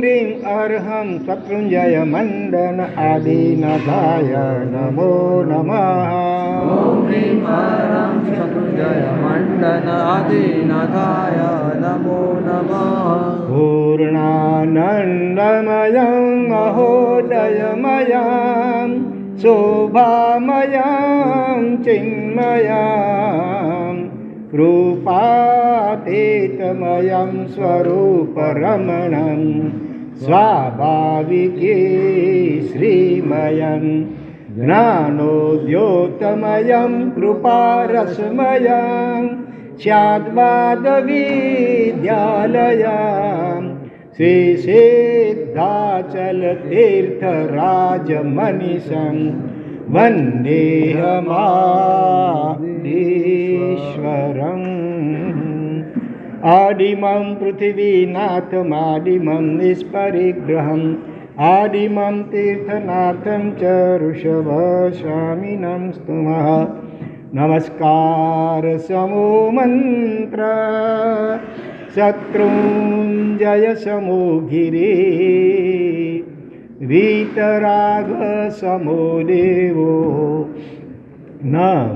ह्रीं अर्हं शत्रुञ्जय मण्डन आदिनाथाय नमो नमः। ॐ ह्रीं हरं शत्रुञ्जय मण्डन आदिनाथाय नमो नमः। पूर्णानन्दमयं महोदयमयं शोभामयं चिन्मयं रूपातीतमयं स्वरूपरमणं स्वाभाविके श्रीमयं ज्ञानोद्योतमयं कृपारसमयं स्याद्वादविद्यालयं श्रीसिद्धाचलतीर्थराजमनीषं वन्देहमादीश्वरम्। आदिमं पृथिवीनाथमादिमं निष्परिग्रहम् आदिमं तीर्थनाथं च ऋषभस्वामिनं स्तुमः। नमस्कार समो मंत्र शत्रुञ्जय समो गिरि वीतराग समो देवो न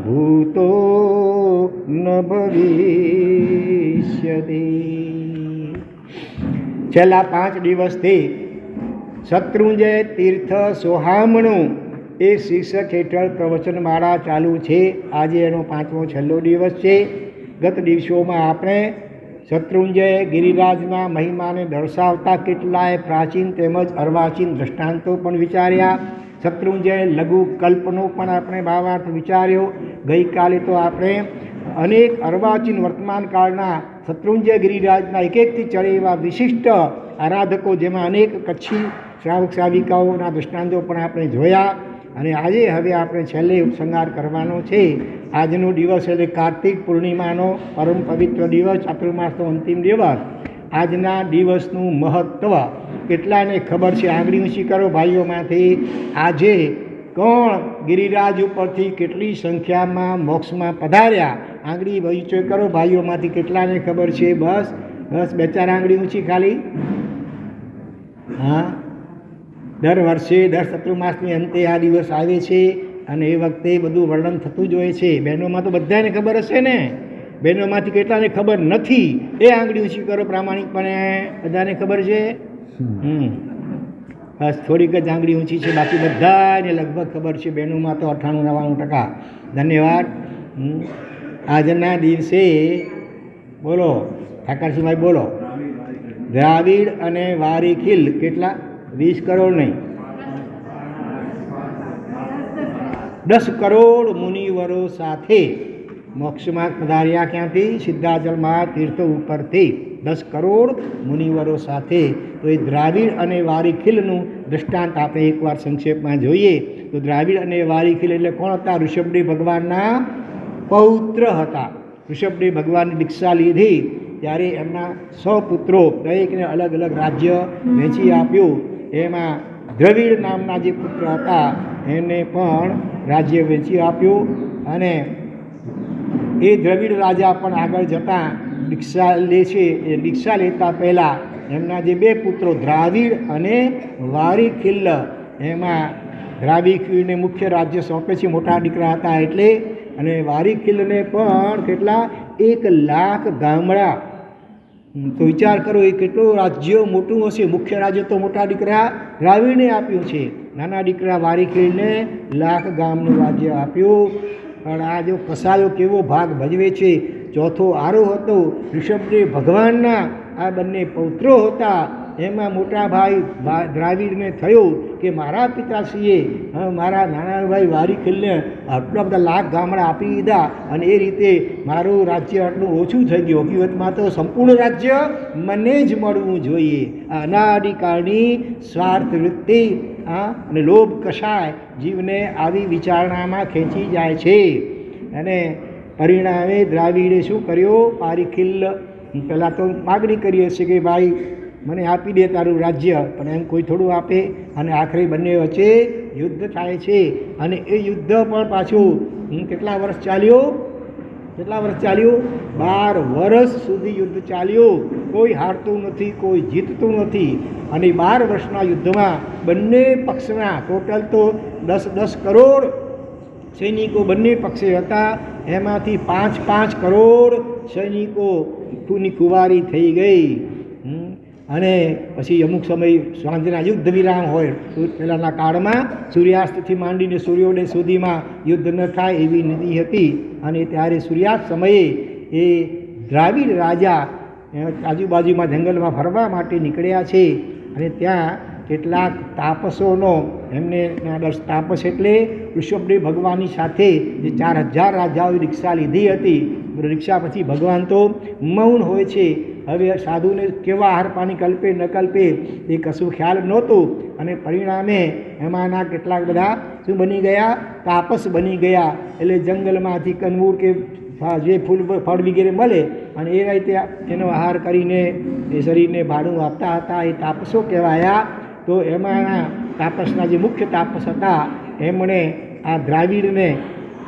भूतो न भविष्यति। છેલ્લા 5 દિવસથી શત્રુંજય તીર્થ સોહામણું એ શીર્ષક હેઠળ પ્રવચનમાળા ચાલુ છે. આજે એનો 5મો છેલ્લો દિવસ છે. ગત દિવસોમાં આપણે શત્રુંજય ગિરિરાજના મહિમાને દર્શાવતા કેટલાય પ્રાચીન તેમજ અર્વાચીન દૃષ્ટાંતો પણ વિચાર્યા. શત્રુંજય લઘુ કલ્પનો પણ આપણે ભાવાર્થ વિચાર્યો. ગઈકાલે તો આપણે અનેક અર્વાચીન વર્તમાન કાળના શત્રુંજય ગિરિરાજના એકથી ચડે એવા વિશિષ્ટ આરાધકો, જેમાં અનેક કચ્છી શ્રાવક શ્રાવિકાઓના દૃષ્ટાંતો પણ આપણે જોયા. અને આજે હવે આપણે છેલ્લે ઉપસંહાર કરવાનો છે. આજનો દિવસ એટલે કાર્તિક પૂર્ણિમાનો પરમ પવિત્ર દિવસ, ચાતુર્માસનો અંતિમ દિવસ. આજના દિવસનું મહત્ત્વ કેટલાને ખબર છે? આંગળી ઊંચી કરો ભાઈઓમાંથી. આજે કોણ ગિરિરાજ ઉપરથી કેટલી સંખ્યામાં મોક્ષમાં પધાર્યા? આંગળી ઊંચી કરો ભાઈઓમાંથી. કેટલાને ખબર છે? બસ બસ, 2-4 આંગળી ઊંચી ખાલી. હા, દર વર્ષે દર ચતુર્માસની અંતે આ દિવસ આવે છે અને એ વખતે બધું વર્ણન થતું જ હોય છે. બહેનોમાં તો બધાને ખબર હશે ને? બહેનોમાંથી કેટલાને ખબર નથી? એ આંગળી ઊંચી કરો પ્રામાણિકપણે. બધાને ખબર છે? બસ થોડીક જ આંગળી ઊંચી છે, બાકી બધાને લગભગ ખબર છે. બહેનોમાં તો 98-99%. ધન્યવાદ. આજના દિવસે બોલો ઠાકરસિંહભાઈ, બોલો. દ્રાવિડ અને વારીખીલ કેટલા? 20 કરોડ નહીં, 10 કરોડ મુનિવરો સાથે મોક્ષમાં પધાર્યા. ક્યાંથી? સિદ્ધાચલમાં તીર્થ ઉપરથી 10 કરોડ મુનિવરો સાથે. તો એ દ્રાવિડ અને વારીખીલનું દૃષ્ટાંત આપણે એકવાર સંક્ષેપમાં જોઈએ. તો દ્રાવિડ અને વારીખીલ એટલે કોણ હતા? ઋષભદેવ ભગવાનના પૌત્ર હતા. ઋષભદેવ ભગવાનની દીક્ષા લીધી ત્યારે એમના 100 પુત્રો, દરેકને અલગ અલગ રાજ્ય વહેંચી આપ્યું. એમાં દ્રવિડ નામના જે પુત્ર હતા એને પણ રાજ્ય વહેંચી આપ્યું. અને એ દ્રવિડ રાજા પણ આગળ જતાં દીક્ષા લે છે. એ દીક્ષા લેતા પહેલાં એમના જે 2 પુત્રો દ્રાવિડ અને વારીખીલ, એમાં દ્રાવિડને મુખ્ય રાજ્ય સોંપે છે. મોટા દીકરા હતા એટલે. અને વારીખીલને પણ કેટલા? 1 લાખ ગામડા. તો વિચાર કરો, એ કેટલું રાજ્ય મોટું હશે. મુખ્ય રાજ્ય તો મોટા દીકરા દ્રાવિડને આપ્યું છે, નાના દીકરા વારીખીલને લાખ ગામનું રાજ્ય આપ્યું. પણ આ જો કસાયો કેવો ભાગ ભજવે છે. ચોથો આરો હતો ઋષભદેવ ભગવાનના. આ બંને પૌત્રો હતા. એમાં મોટા ભાઈ દ્રાવિડને થયું કે મારા પિતાશ્રીએ મારા નાના ભાઈ વારીખીલને આટલા બધા લાખ ગામડા આપી દીધા અને એ રીતે મારું રાજ્ય આટલું ઓછું થઈ ગયું. હકીકતમાં તો સંપૂર્ણ રાજ્ય મને જ મળવું જોઈએ. આ અનાદિકાળની સ્વાર્થ વૃત્તિ અને લોભ કષાય જીવને આવી વિચારણામાં ખેંચી જાય છે. અને પરિણામે દ્રાવિડે શું કર્યું? વારીખીલ પહેલાં તો માગણી કરી હશે કે ભાઈ મને આપી દે તારું રાજ્ય, પણ એમ કોઈ થોડું આપે. અને આખરે બંને વચ્ચે યુદ્ધ થાય છે. અને એ યુદ્ધ પણ પાછું કેટલા વર્ષ ચાલ્યું? કેટલા વર્ષ ચાલ્યું? 12 વર્ષ સુધી યુદ્ધ ચાલ્યું. કોઈ હારતું નથી, કોઈ જીતતું નથી. અને 12 વર્ષના યુદ્ધમાં બંને પક્ષના ટોટલ તો 10 કરોડ સૈનિકો બંને પક્ષે હતા. એમાંથી 5 કરોડ સૈનિકોની કુંવારી થઈ ગઈ. અને પછી અમુક સમય સાંજના યુદ્ધ વિરામ હોય, પહેલાંના કાળમાં સૂર્યાસ્તથી માંડીને સૂર્યોદય સુધીમાં યુદ્ધ ન થાય એવી નીતિ હતી. અને ત્યારે સૂર્યાસ્ત સમયે એ દ્રાવિડ રાજા આજુબાજુમાં જંગલમાં ફરવા માટે નીકળ્યા છે. અને ત્યાં કેટલાક તાપસોનો એમને તાપસ એટલે ઋષભદેવ ભગવાનની સાથે જે 4000 રાજાઓએ રિક્ષા લીધી હતી. રિક્ષા પછી ભગવાન તો મૌન હોય છે. હવે સાધુને કેવા આહાર પાણી કલ્પે ન કલ્પે એ કશું ખ્યાલ નહોતું. અને પરિણામે એમાંના કેટલાક બધા શું બની ગયા? તાપસ બની ગયા. એટલે જંગલમાંથી કંદમૂળ કે જે ફૂલ ફળ વગેરે મળે અને એ રીતે એનો આહાર કરીને એ શરીરને ભાડું આપતા હતા. એ તાપસો કહેવાયા. તો એમાંના તાપસના જે મુખ્ય તાપસ હતા એમણે આ દ્રાવિડને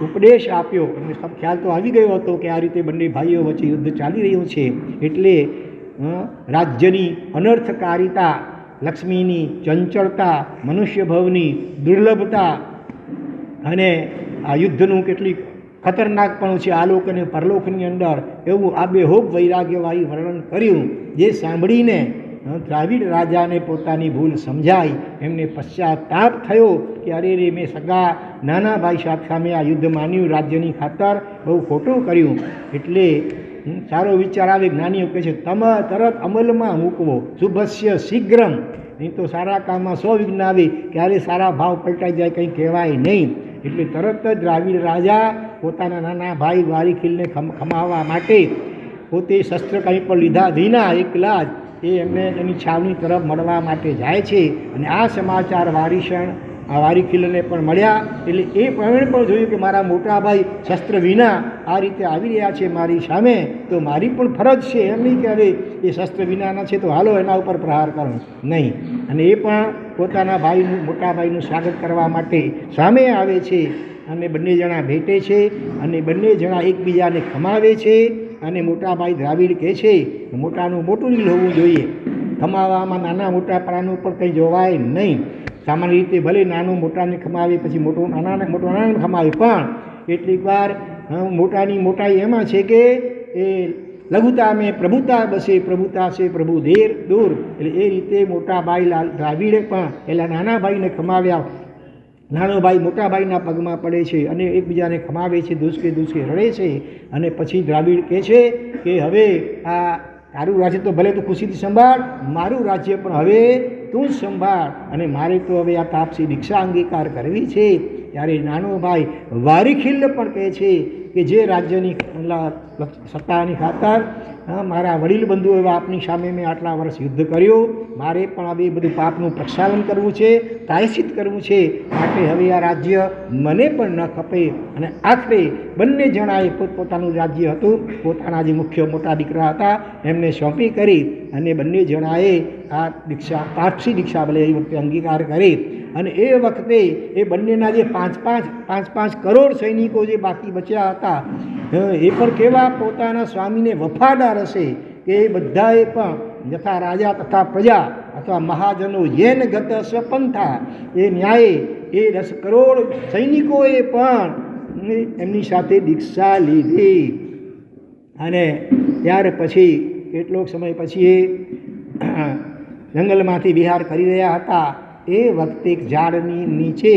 ઉપદેશ આપ્યો. એમને સબ ખ્યાલ તો આવી ગયો હતો કે આ રીતે બંને ભાઈઓ વચ્ચે યુદ્ધ ચાલી રહ્યું છે. એટલે રાજ્યની અનર્થકારિતા, લક્ષ્મીની ચંચળતા, મનુષ્ય ભવની દુર્લભતા અને આ યુદ્ધનું કેટલીક ખતરનાકપણું છે આલોક અને પરલોકની અંદર, એવું આબેહૂબ વૈરાગ્યવાળી વર્ણન કર્યું. જે સાંભળીને દ્રાવિડ રાજાને પોતાની ભૂલ સમજાઈ. એમને પશ્ચાતાપ થયો કે અરે રે, મેં સગા નાના ભાઈ સામે આ યુદ્ધ માન્યું, રાજ્યની ખાતર બહુ ખોટું કર્યું. એટલે સારો વિચાર આવે. જ્ઞાનીઓ કહે છે તરત અમલમાં મૂકવો, શુભસ્ય શીઘ્રમ. નહીં તો સારા કામમાં 100 વિઘ્ન આવે, ક્યારે સારા ભાવ પલટાઈ જાય કંઈ કહેવાય નહીં. એટલે તરત જ દ્રાવિડ રાજા પોતાના નાના ભાઈ વારીખીલને ખમાવવા માટે પોતે શસ્ત્ર કંઈ પણ લીધા વિના એકલા જ એ એમને એની છાવણી તરફ મળવા માટે જાય છે. અને આ સમાચાર વારીખીલને પણ મળ્યા. એટલે એ પણ જોયું કે મારા મોટા ભાઈ શસ્ત્ર વિના આ રીતે આવી રહ્યા છે મારી સામે, તો મારી પણ ફરજ છે. એમ નહીં કે હવે એ શસ્ત્ર વિનાના છે તો હાલો એના ઉપર પ્રહાર કરો, નહીં. અને એ પણ પોતાના ભાઈનું, મોટા ભાઈનું સ્વાગત કરવા માટે સામે આવે છે. અને બંને જણા ભેટે છે અને બંને જણા એકબીજાને ખમાવે છે. અને મોટા ભાઈ દ્રાવિડ કહે છે મોટાનું મોટું દિલ હોવું જોઈએ, ખમાવામાં નાના મોટા પરાનું પણ કંઈ જોવાય નહીં. સામાન્ય રીતે ભલે નાનું મોટાને ખમાવે, પછી મોટું નાનાને ખમાવે, પણ કેટલીક વાર મોટાની મોટાઈ એમાં છે કે એ લઘુતા મેં પ્રભુતા બસે, પ્રભુતા છે પ્રભુ દેર દૂર. એટલે એ રીતે મોટા ભાઈ દ્રાવિડે પણ પહેલાં નાના ભાઈને ખમાવ્યા. નાનો ભાઈ મોટા ભાઈના પગમાં પડે છે અને એકબીજાને ખમાવે છે, દુસકે રડે છે. અને પછી દ્રાવિડ કહે છે કે હવે આ તારું રાજ્ય તો ભલે તું ખુશીથી સંભાળ, મારું રાજ્ય પણ હવે તું જ સંભાળ. અને મારે તો હવે આ તાપસી દીક્ષા અંગીકાર કરવી છે. ત્યારે નાનો ભાઈ વારીખીલ પણ કહે છે કે જે રાજ્યની સત્તાની ખાતર મારા વડીલ બંધુઓ એવા આપની સામે મેં આટલા વર્ષ યુદ્ધ કર્યું, મારે પણ હવે બધું પાપનું પ્રક્ષાલન કરવું છે, પ્રાયશ્ચિત કરવું છે. માટે હવે આ રાજ્ય મને પણ ન ખપે. અને આખરે બંને જણાએ પોતપોતાનું રાજ્ય હતું, પોતાના જે મુખ્ય મોટા દીકરા હતા એમને સોંપી કરી અને બંને જણાએ આ દીક્ષા, તાપસી દીક્ષા ભલે એ વખતે અંગીકાર કરી. અને એ વખતે એ બંનેના જે 5 કરોડ સૈનિકો જે બાકી બચ્યા હતા એ પણ કેવા પોતાના સ્વામીને વફાદાર હશે કે એ બધાએ પણ યથા રાજા તથા પ્રજા અથવા મહાજનો યેન ગત સ્વપંથા, એ ન્યાયે એ 10 કરોડ સૈનિકોએ પણ એમની સાથે દીક્ષા લીધી. અને ત્યાર પછી કેટલોક સમય પછી એ જંગલમાંથી વિહાર કરી રહ્યા હતા. એ વખતે એક ઝાડની નીચે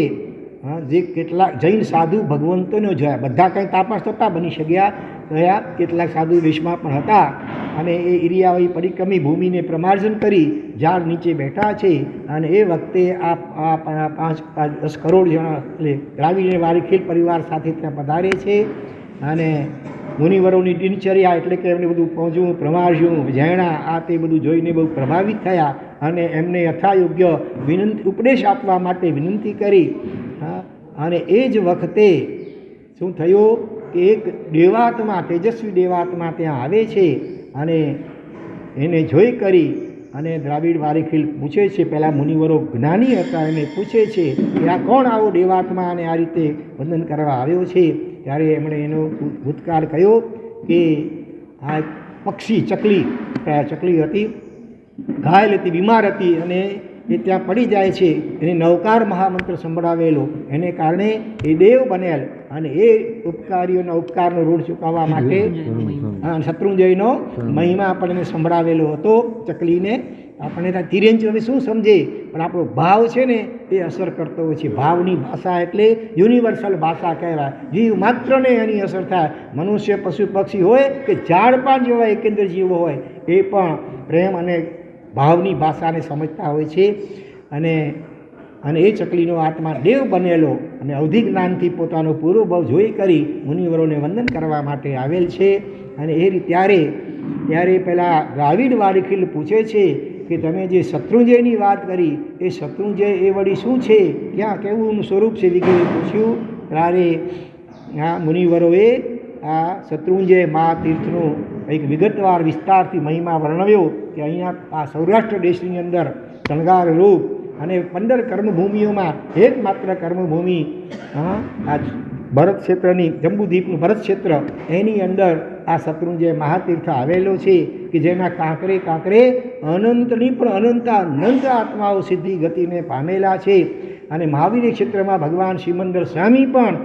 જે કેટલાક જૈન સાધુ ભગવંતોને જોયા. બધા કંઈ તાપસ થતા બની ગયા, કેટલાક સાધુ વેશમાં પણ હતા. અને એ એરિયાવાળી પરિક્રમી ભૂમિને પ્રમાર્જન કરી ઝાડ નીચે બેઠા છે. અને એ વખતે આ 5-10 કરોડ જણા એટલે દ્રાવિડ વારીખીલ પરિવાર સાથે ત્યાં પધારે છે. અને મુનિવરોની દિનચર્યા એટલે કે એમને બધું પહોંચવું, પ્રમાર્જવું, જૈણા આ તે બધું જોઈને બહુ પ્રભાવિત થયા. અને એમને યથાયોગ્ય ઉપદેશ આપવા માટે વિનંતી કરી. અને એ જ વખતે શું થયું કે એક દેવાત્મા, તેજસ્વી દેવાત્મા ત્યાં આવે છે. અને એને જોઈ કરી અને દ્રાવિડ વારીખીલ પૂછે છે, પહેલાં મુનિવરો જ્ઞાની હતા એને પૂછે છે કે આ કોણ આવો દેવાત્મા અને આ રીતે વંદન કરવા આવ્યો છે. ત્યારે એમણે એનો ભૂતકાળ કહ્યો કે આ એક પક્ષી ચકલી હતી, ઘાયલ હતી, બીમાર હતી અને એ ત્યાં પડી જાય છે. એને નવકાર મહામંત્ર સંભળાવેલો, એને કારણે એ દેવ બનેલ અને એ ઉપકારીઓના ઉપકારનો ઋણ ચૂકવવા માટે શત્રુંજયનો મહિમા આપણને સંભળાવેલો હતો ચકલીને. આપણને ત્યાં તિર્યંચ હવે શું સમજે, પણ આપણો ભાવ છે ને એ અસર કરતો હોય છે. ભાવની ભાષા એટલે યુનિવર્સલ ભાષા કહેવાય. જીવ માત્રને એની અસર થાય. મનુષ્ય, પશુ, પક્ષી હોય કે ઝાડપાન જેવા એકેન્દ્ર જીવો હોય, એ પણ પ્રેમ અને ભાવની ભાષાને સમજતા હોય છે. અને એ ચકલીનો આત્મા દેવ બનેલો અને અવધિ જ્ઞાનથી પોતાનો પૂરો ભાવ જોઈ કરી મુનિવરોને વંદન કરવા માટે આવેલ છે. અને એ ત્યારે પહેલાં દ્રાવિડ વારીખીલ પૂછે છે કે તમે જે શત્રુંજયની વાત કરી, એ શત્રુંજય એ વળી શું છે, ક્યાં કેવું સ્વરૂપ છે વગેરે પૂછ્યું. ત્યારે આ મુનિવરોએ આ શત્રુંજય મહાતીર્થનો એક વિગતવાર વિસ્તારથી મહિમા વર્ણવ્યો કે અહીંયા આ સૌરાષ્ટ્ર દેશની અંદર શણગાર રૂપ અને 15 કર્મભૂમિઓમાં એકમાત્ર કર્મભૂમિ આ ભરત ક્ષેત્રની જંબુદ્વીપનું ભરત ક્ષેત્ર, એની અંદર આ શત્રુંજય મહાતીર્થ આવેલો છે કે જેના કાંકરે કાંકરે અનંતની પણ અનંત આત્માઓ સિદ્ધિ ગતિને પામેલા છે. અને મહાવીર ક્ષેત્રમાં ભગવાન શ્રીમંદર સ્વામી પણ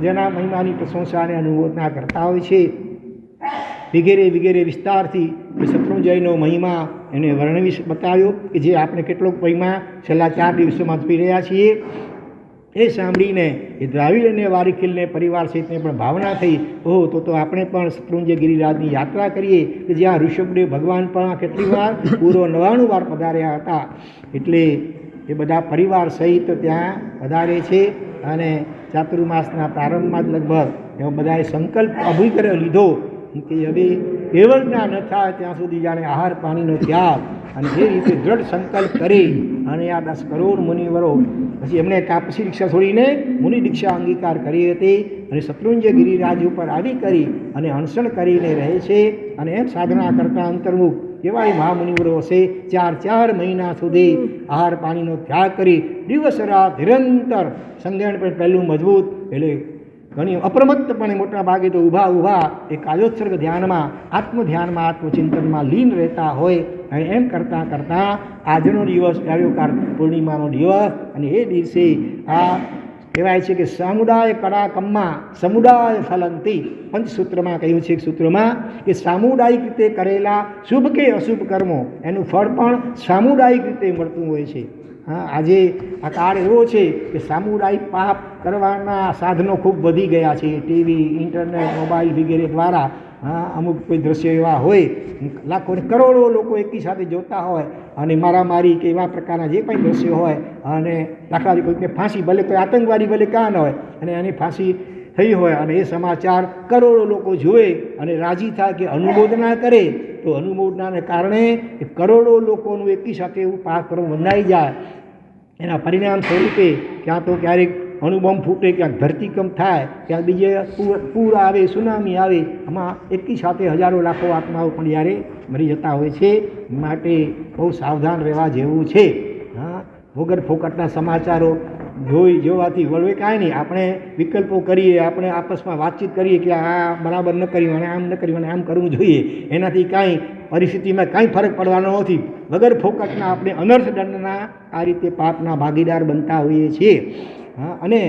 જેના મહિમાની પ્રશંસા અને અનુમોદના કરતા હોય છે. વગેરે વિસ્તારથી શત્રુંજયનો મહિમા એને વર્ણવી બતાવ્યો કે જે આપણે કેટલોક મહિમા છેલ્લા 4 દિવસોમાં જોઈ રહ્યા છીએ. એ સાંભળીને એ દ્રાવિડ અને વારીખીલને પરિવાર સહિતને પણ ભાવના થઈ, તો આપણે પણ શત્રુંજય ગિરિરાજની યાત્રા કરીએ કે જ્યાં ઋષભદેવ ભગવાન પણ કેટલી વાર પૂરો 99 વાર પધાર્યા હતા. એટલે એ બધા પરિવાર સહિત ત્યાં પધારે છે. અને ચાતુર્માસના પ્રારંભમાં જ લગભગ એમાં બધાએ સંકલ્પ અભિગ્રહ લીધો કે હવે કેવળના ન થાય ત્યાં સુધી જાણે આહાર પાણીનો ત્યાગ, અને એ રીતે દ્રઢ સંકલ્પ કરી અને આ 10 કરોડ મુનિવરો પછી એમણે કાપસી દીક્ષા છોડીને મુનિ દીક્ષા અંગીકાર કરી હતી અને શત્રુંજય ગિરિરાજ ઉપર આવી કરી અને અનશન કરીને રહે છે. અને એમ સાધના કરતા અંતર્મુખ કેવાય મહામુનિવરો હશે 4 મહિના સુધી આહાર પાણીનો ત્યાગ કરી દિવસ રાત નિરંતર સંજ્ઞાન પણ પહેલું મજબૂત એટલે ઘણી અપ્રમત્તપણે મોટા ભાગે તો ઊભા એ કાયોત્સર્ગ ધ્યાનમાં, આત્મધ્યાનમાં, આત્મચિંતનમાં લીન રહેતા હોય. અને એમ કરતાં આજનો દિવસ આવ્યો કાર્તિક પૂર્ણિમાનો દિવસ. અને એ દિવસે આ કહેવાય છે કે સામુદાય કડાકમ્મા સમુદાય ફલંતી. પંચસૂત્રમાં કહ્યું છે એક સૂત્રમાં કે સામુદાયિક રીતે કરેલા શુભ કે અશુભ કર્મો એનું ફળ પણ સામુદાયિક રીતે મળતું હોય છે. આજે આ કાળ એવો છે કે સામુદાયિક પાપ કરવાના સાધનો ખૂબ વધી ગયા છે. ટીવી, ઇન્ટરનેટ, મોબાઈલ વગેરે દ્વારા અમુક કોઈ દ્રશ્ય એવા હોય, લાખો કરોડો લોકો એકી સાથે જોતા હોય અને મારામારી કે એવા પ્રકારના જે કંઈ દ્રશ્યો હોય, અને દાખલા તરીકે કોઈકને ફાંસી, ભલે કોઈ આતંકવાદી ભલે કાં ન હોય અને એની ફાંસી થઈ હોય અને એ સમાચાર કરોડો લોકો જુએ અને રાજી થાય કે અનુમોદના કરે, તો અનુમોદનાને કારણે એ કરોડો લોકોનું એકી સાથે એવું પાપ કરવું બંધાઈ જાય. એના પરિણામ સ્વરૂપે ક્યાં તો ક્યારેક અણુબોમ્બ ફૂટે, ક્યાંક ધરતીકંપ થાય, ક્યાંક બીજે પૂર આવે, સુનામી આવે, આમાં એકી સાથે હજારો લાખો આત્માઓ પણ જ્યારે મરી જતા હોય છે. માટે બહુ સાવધાન રહેવા જેવું છે. વગર ફોકટના સમાચારો જોવાથી વળવે કાંઈ નહીં. આપણે વિકલ્પો કરીએ, આપણે આપસમાં વાતચીત કરીએ કે આ બરાબર ન કર્યું અને આમ ન કર્યું અને આમ કરવું જોઈએ, એનાથી કાંઈ પરિસ્થિતિમાં કાંઈ ફરક પડવાનો નથી. વગર ફોકટના આપણે અનર્થ દંડના આ રીતે પાપના ભાગીદાર બનતા હોઈએ છીએ. અને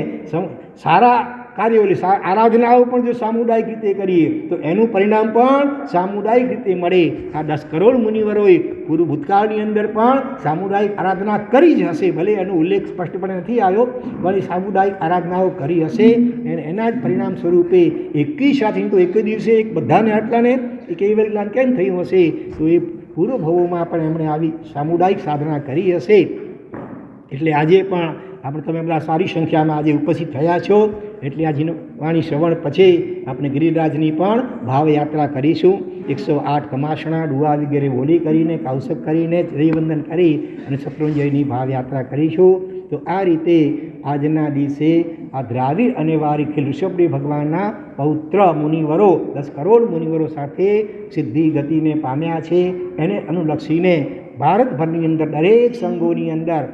સારા કાર્યો એટલે આરાધનાઓ પણ જો સામુદાયિક રીતે કરીએ તો એનું પરિણામ પણ સામુદાયિક રીતે મળે. આ 10 કરોડ મુનિવરોએ પૂર્વ ભૂતકાળની અંદર પણ સામુદાયિક આરાધના કરી જ હશે, ભલે એનો ઉલ્લેખ સ્પષ્ટપણે નથી આવ્યો, પણ સામુદાયિક આરાધનાઓ કરી હશે. એના જ પરિણામ સ્વરૂપે એકી સાથે તો એક દિવસે એક બધાને આટલાને એ કેવલ જ્ઞાન કેમ થયું હશે, તો એ પૂર્વ ભવોમાં પણ એમણે આવી સામુદાયિક સાધના કરી હશે. એટલે આજે પણ આપણે તમે બધા સારી સંખ્યામાં આજે ઉપસ્થિત થયા છો. એટલે આ વાણી શ્રવણ પછી આપણે ગિરિરાજની પણ ભાવયાત્રા કરીશું. 108 કમાસણા ડુઆ વગેરે બોલી કરીને, કૌશક કરીને, જયવંદન કરી અને શત્રુંજયની ભાવયાત્રા કરીશું. તો આ રીતે આજના દિવસે આ દ્રાવિડ અને વારીખીલ ઋષભદેવ ભગવાનના પૌત્ર મુનિવરો 10 કરોડ મુનિવરો સાથે સિદ્ધિ ગતિને પામ્યા છે. એને અનુલક્ષીને ભારતભરની અંદર દરેક સંઘોની અંદર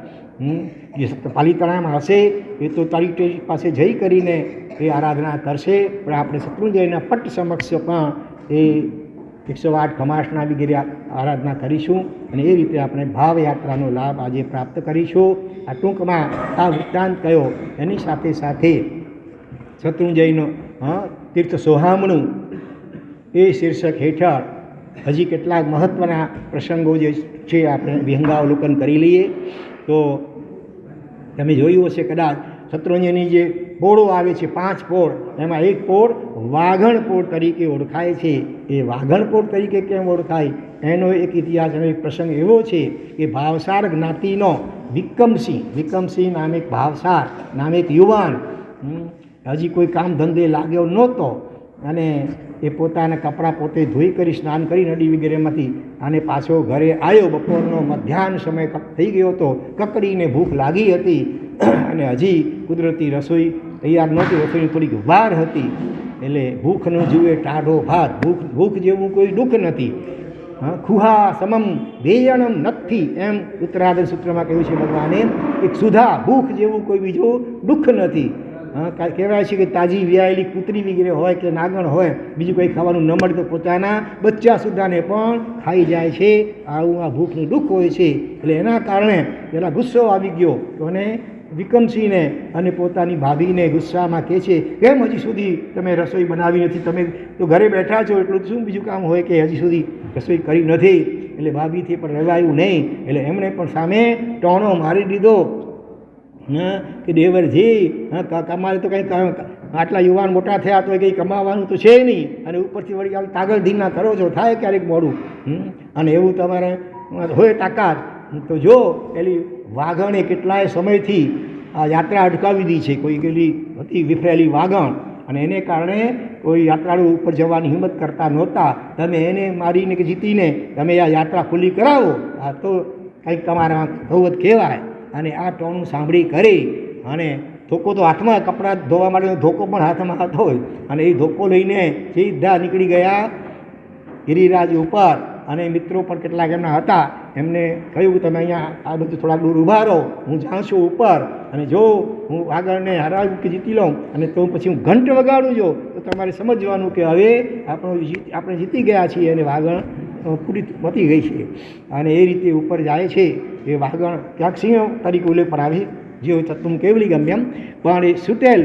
જે પાલીતાણામાં હશે એ તો તારી પાસે જઈ કરીને એ આરાધના કરશે, પણ આપણે શત્રુંજયના પટ સમક્ષ પણ એ 108 ખમાસના વગેરે આરાધના કરીશું અને એ રીતે આપણે ભાવયાત્રાનો લાભ આજે પ્રાપ્ત કરીશું. આ ટૂંકમાં આ વૃત્તાંત કયો, એની સાથે સાથે શત્રુંજયનો તીર્થ સોહામણું એ શીર્ષક હેઠળ હજી કેટલાક મહત્ત્વના પ્રસંગો જે છે આપણે વિહંગાવલોકન કરી લઈએ. તો તમે જોયું હશે કદાચ શત્રુંજયની જે પોળો આવે છે 5 પોળ, એમાં એક પોળ વાઘણ પોળ તરીકે ઓળખાય છે. એ વાઘણ પોળ તરીકે કેમ ઓળખાય એનો એક ઇતિહાસ અને એક પ્રસંગ એવો છે કે ભાવસાર જ્ઞાતિનો વિક્રમસિંહ નામે એક ભાવસાર નામે એક યુવાન હજી કોઈ કામ ધંધે લાગ્યો નહોતો અને એ પોતાના કપડાં પોતે ધોઈ કરી સ્નાન કરી નદી વગેરેમાંથી અને પાછો ઘરે આવ્યો. બપોરનો મધ્યાહન સમય થઈ ગયો હતો, કકડીને ભૂખ લાગી હતી અને હજી કુદરતી રસોઈ તૈયાર નહોતી, રસોઈની થોડીક વાર હતી. એટલે ભૂખનું જુએ ટાઢો ભાત, ભૂખ જેવું કોઈ દુઃખ નથી. ખુહા સમમ ભેયણમ નથી એમ ઉત્તરાર્ધ સૂત્રમાં કહ્યું છે ભગવાને. એક સુધા ભૂખ જેવું કોઈ બીજું દુઃખ નથી. કહેવાય છે કે તાજી વ્યાયેલી કૂતરી વગેરે હોય કે નાગણ હોય, બીજું કંઈ ખાવાનું ન મળે તો પોતાના બચ્ચા સુદ્ધાને પણ ખાઈ જાય છે. આવું આ ભૂખનું દુઃખ હોય છે. એટલે એના કારણે પેલા ગુસ્સો આવી ગયો અને વિક્રમસિંહને અને પોતાની ભાભીને ગુસ્સામાં કહે છે, કેમ હજી સુધી તમે રસોઈ બનાવી નથી? તમે તો ઘરે બેઠા છો, એટલું શું બીજું કામ હોય કે હજી સુધી રસોઈ કરી નથી? એટલે ભાભીથી પણ રહેવાયું નહીં. એટલે એમણે પણ સામે ટોણો મારી દીધો કે દેવરજી, તમારે તો કંઈ આટલા યુવાન મોટા થયા તો કંઈ કમાવાનું તો છે નહીં, અને ઉપરથી વળી આમ તાગળ ધીના કરો છો, થાય ક્યારેક મોડું, અને એવું તમારે હોય તાકાત તો જો પેલી વાઘણે કેટલાય સમયથી આ યાત્રા અટકાવી દી છે. કોઈ પેલી હતી વિફરેલી વાઘણ, અને એને કારણે કોઈ યાત્રાળુ ઉપર જવાની હિંમત કરતા નહોતા. તમે એને મારીને કે જીતીને તમે આ યાત્રા ખુલ્લી કરાવો, આ તો કંઈક તમારા ધોવત કહેવાય. અને આ ટોણું સાંભળી કરી અને ધોકો તો હાથમાં, કપડાં ધોવા માટેનો ધોકો પણ હાથમાં હતો જ, અને એ ધોકો લઈને સીધા નીકળી ગયા ગિરિરાજ ઉપર. અને મિત્રો પણ કેટલાક એમના હતા, એમને કહ્યું કે તમે અહીંયા આ બધું થોડાક દૂર ઊભા રહો, હું જાઉં છું ઉપર, અને જો હું આગળને હરાવું કે જીતી લઉં અને તો પછી હું ઘંટ વગાડું જો તો તમારે સમજવાનું કે હવે આપણે જીતી ગયા છીએ અને વાગણ પૂરી પતી ગઈ છે. અને એ રીતે ઉપર જાય છે. એ વાગણ ક્યાંક સિંહ તરીકે ઉલ્લેખ પર આવે, જે તત્વ કેવલી ગમ્યમ, પણ એ સુતેલ,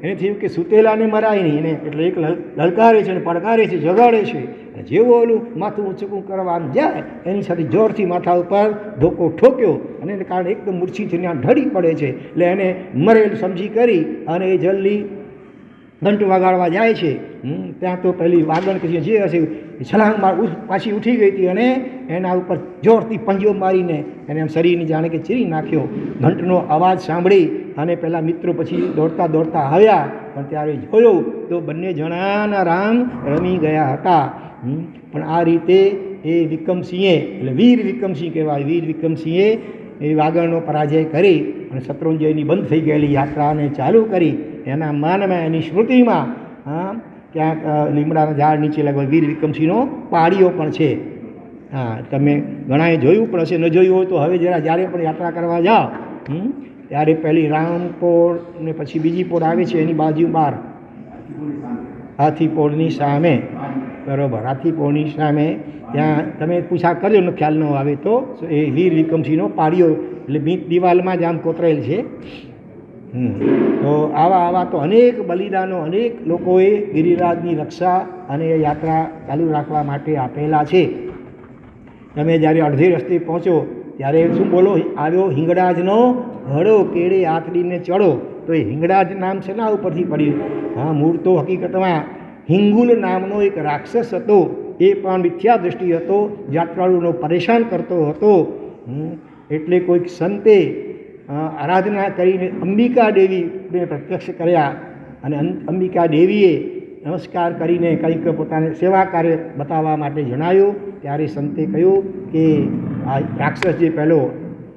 એને થયું કે સુતેલાને મરાય નહીં, એને એટલે એક લલકારે છે અને પડકારે છે, જગાડે છે. અને જેવું ઓલું માથું ઊંચું કરવા આમ જાય, એની સાથે જોરથી માથા ઉપર ધોકો ઠોક્યો અને એને કારણે એકદમ મૂર્છિત ત્યાં ઢળી પડે છે. એટલે એને મરેલ સમજી કરી અને એ જલ્દી ઘંટ વગાડવા જાય છે. ત્યાં તો પેલી વાગણ કે જે હશે છલાંગ પાછી ઉઠી ગઈ હતી અને એના ઉપર જોરથી પંજો મારીને એને એમ શરીરની જાણે કે ચીરી નાખ્યો. ઘંટનો અવાજ સાંભળી અને પેલા મિત્રો પછી દોડતા દોડતા આવ્યા, પણ ત્યારે જોયું તો બંને જણાના રામ રમી ગયા હતા. પણ આ રીતે એ વિક્રમસિંહે, એટલે વીર વિક્રમસિંહ કહેવાય, વીર વિક્રમસિંહે એ વાગણનો પરાજય કરી અને શત્રુંજયની બંધ થઈ ગયેલી યાત્રાને ચાલુ કરી. એના માનમાં, એની સ્મૃતિમાં ક્યાંક લીમડાના ઝાડ નીચે લગભગ વીર વિક્રમસિંહનો પાળીઓ પણ છે. તમે ઘણાએ જોયું પણ હશે, ન જોયું હોય તો હવે જ્યારે પણ યાત્રા કરવા જાઓ ત્યારે પહેલી રામપોળ ને પછી બીજી પોળ આવે છે, એની બાજુ બહાર હાથીપોળની સામે, બરાબર, હાથીપોળની સામે ત્યાં તમે પૂછા કરજો ને ખ્યાલ ન આવે તો એ વીર વિક્રમસિંહનો પાળીઓ, એટલે દિવાલમાં જ આમ કોતરેલ છે. તો આવા તો અનેક બલિદાનો અનેક લોકોએ ગિરિરાજની રક્ષા અને યાત્રા ચાલુ રાખવા માટે આપેલા છે. તમે જ્યારે અડધે રસ્તે પહોંચો ત્યારે શું બોલો, આવ્યો હિંગળાજનો હળો, કેળે આથડીને ચડો. તો એ હિંગળાજ નામ છે ને ઉપરથી પડ્યું. મૂળ તો હકીકતમાં હિંગુલ નામનો એક રાક્ષસ હતો, એ પણ મિથ્યા દૃષ્ટિ હતો, યાત્રાળુનો પરેશાન કરતો હતો. એટલે કોઈક સંતે આરાધના કરીને અંબિકા દેવીને પ્રત્યક્ષ કર્યા અને અંબિકા દેવીએ નમસ્કાર કરીને કંઈક પોતાને સેવા કાર્ય બતાવવા માટે જણાવ્યું. ત્યારે સંતે કહ્યું કે આ રાક્ષસ જે પહેલો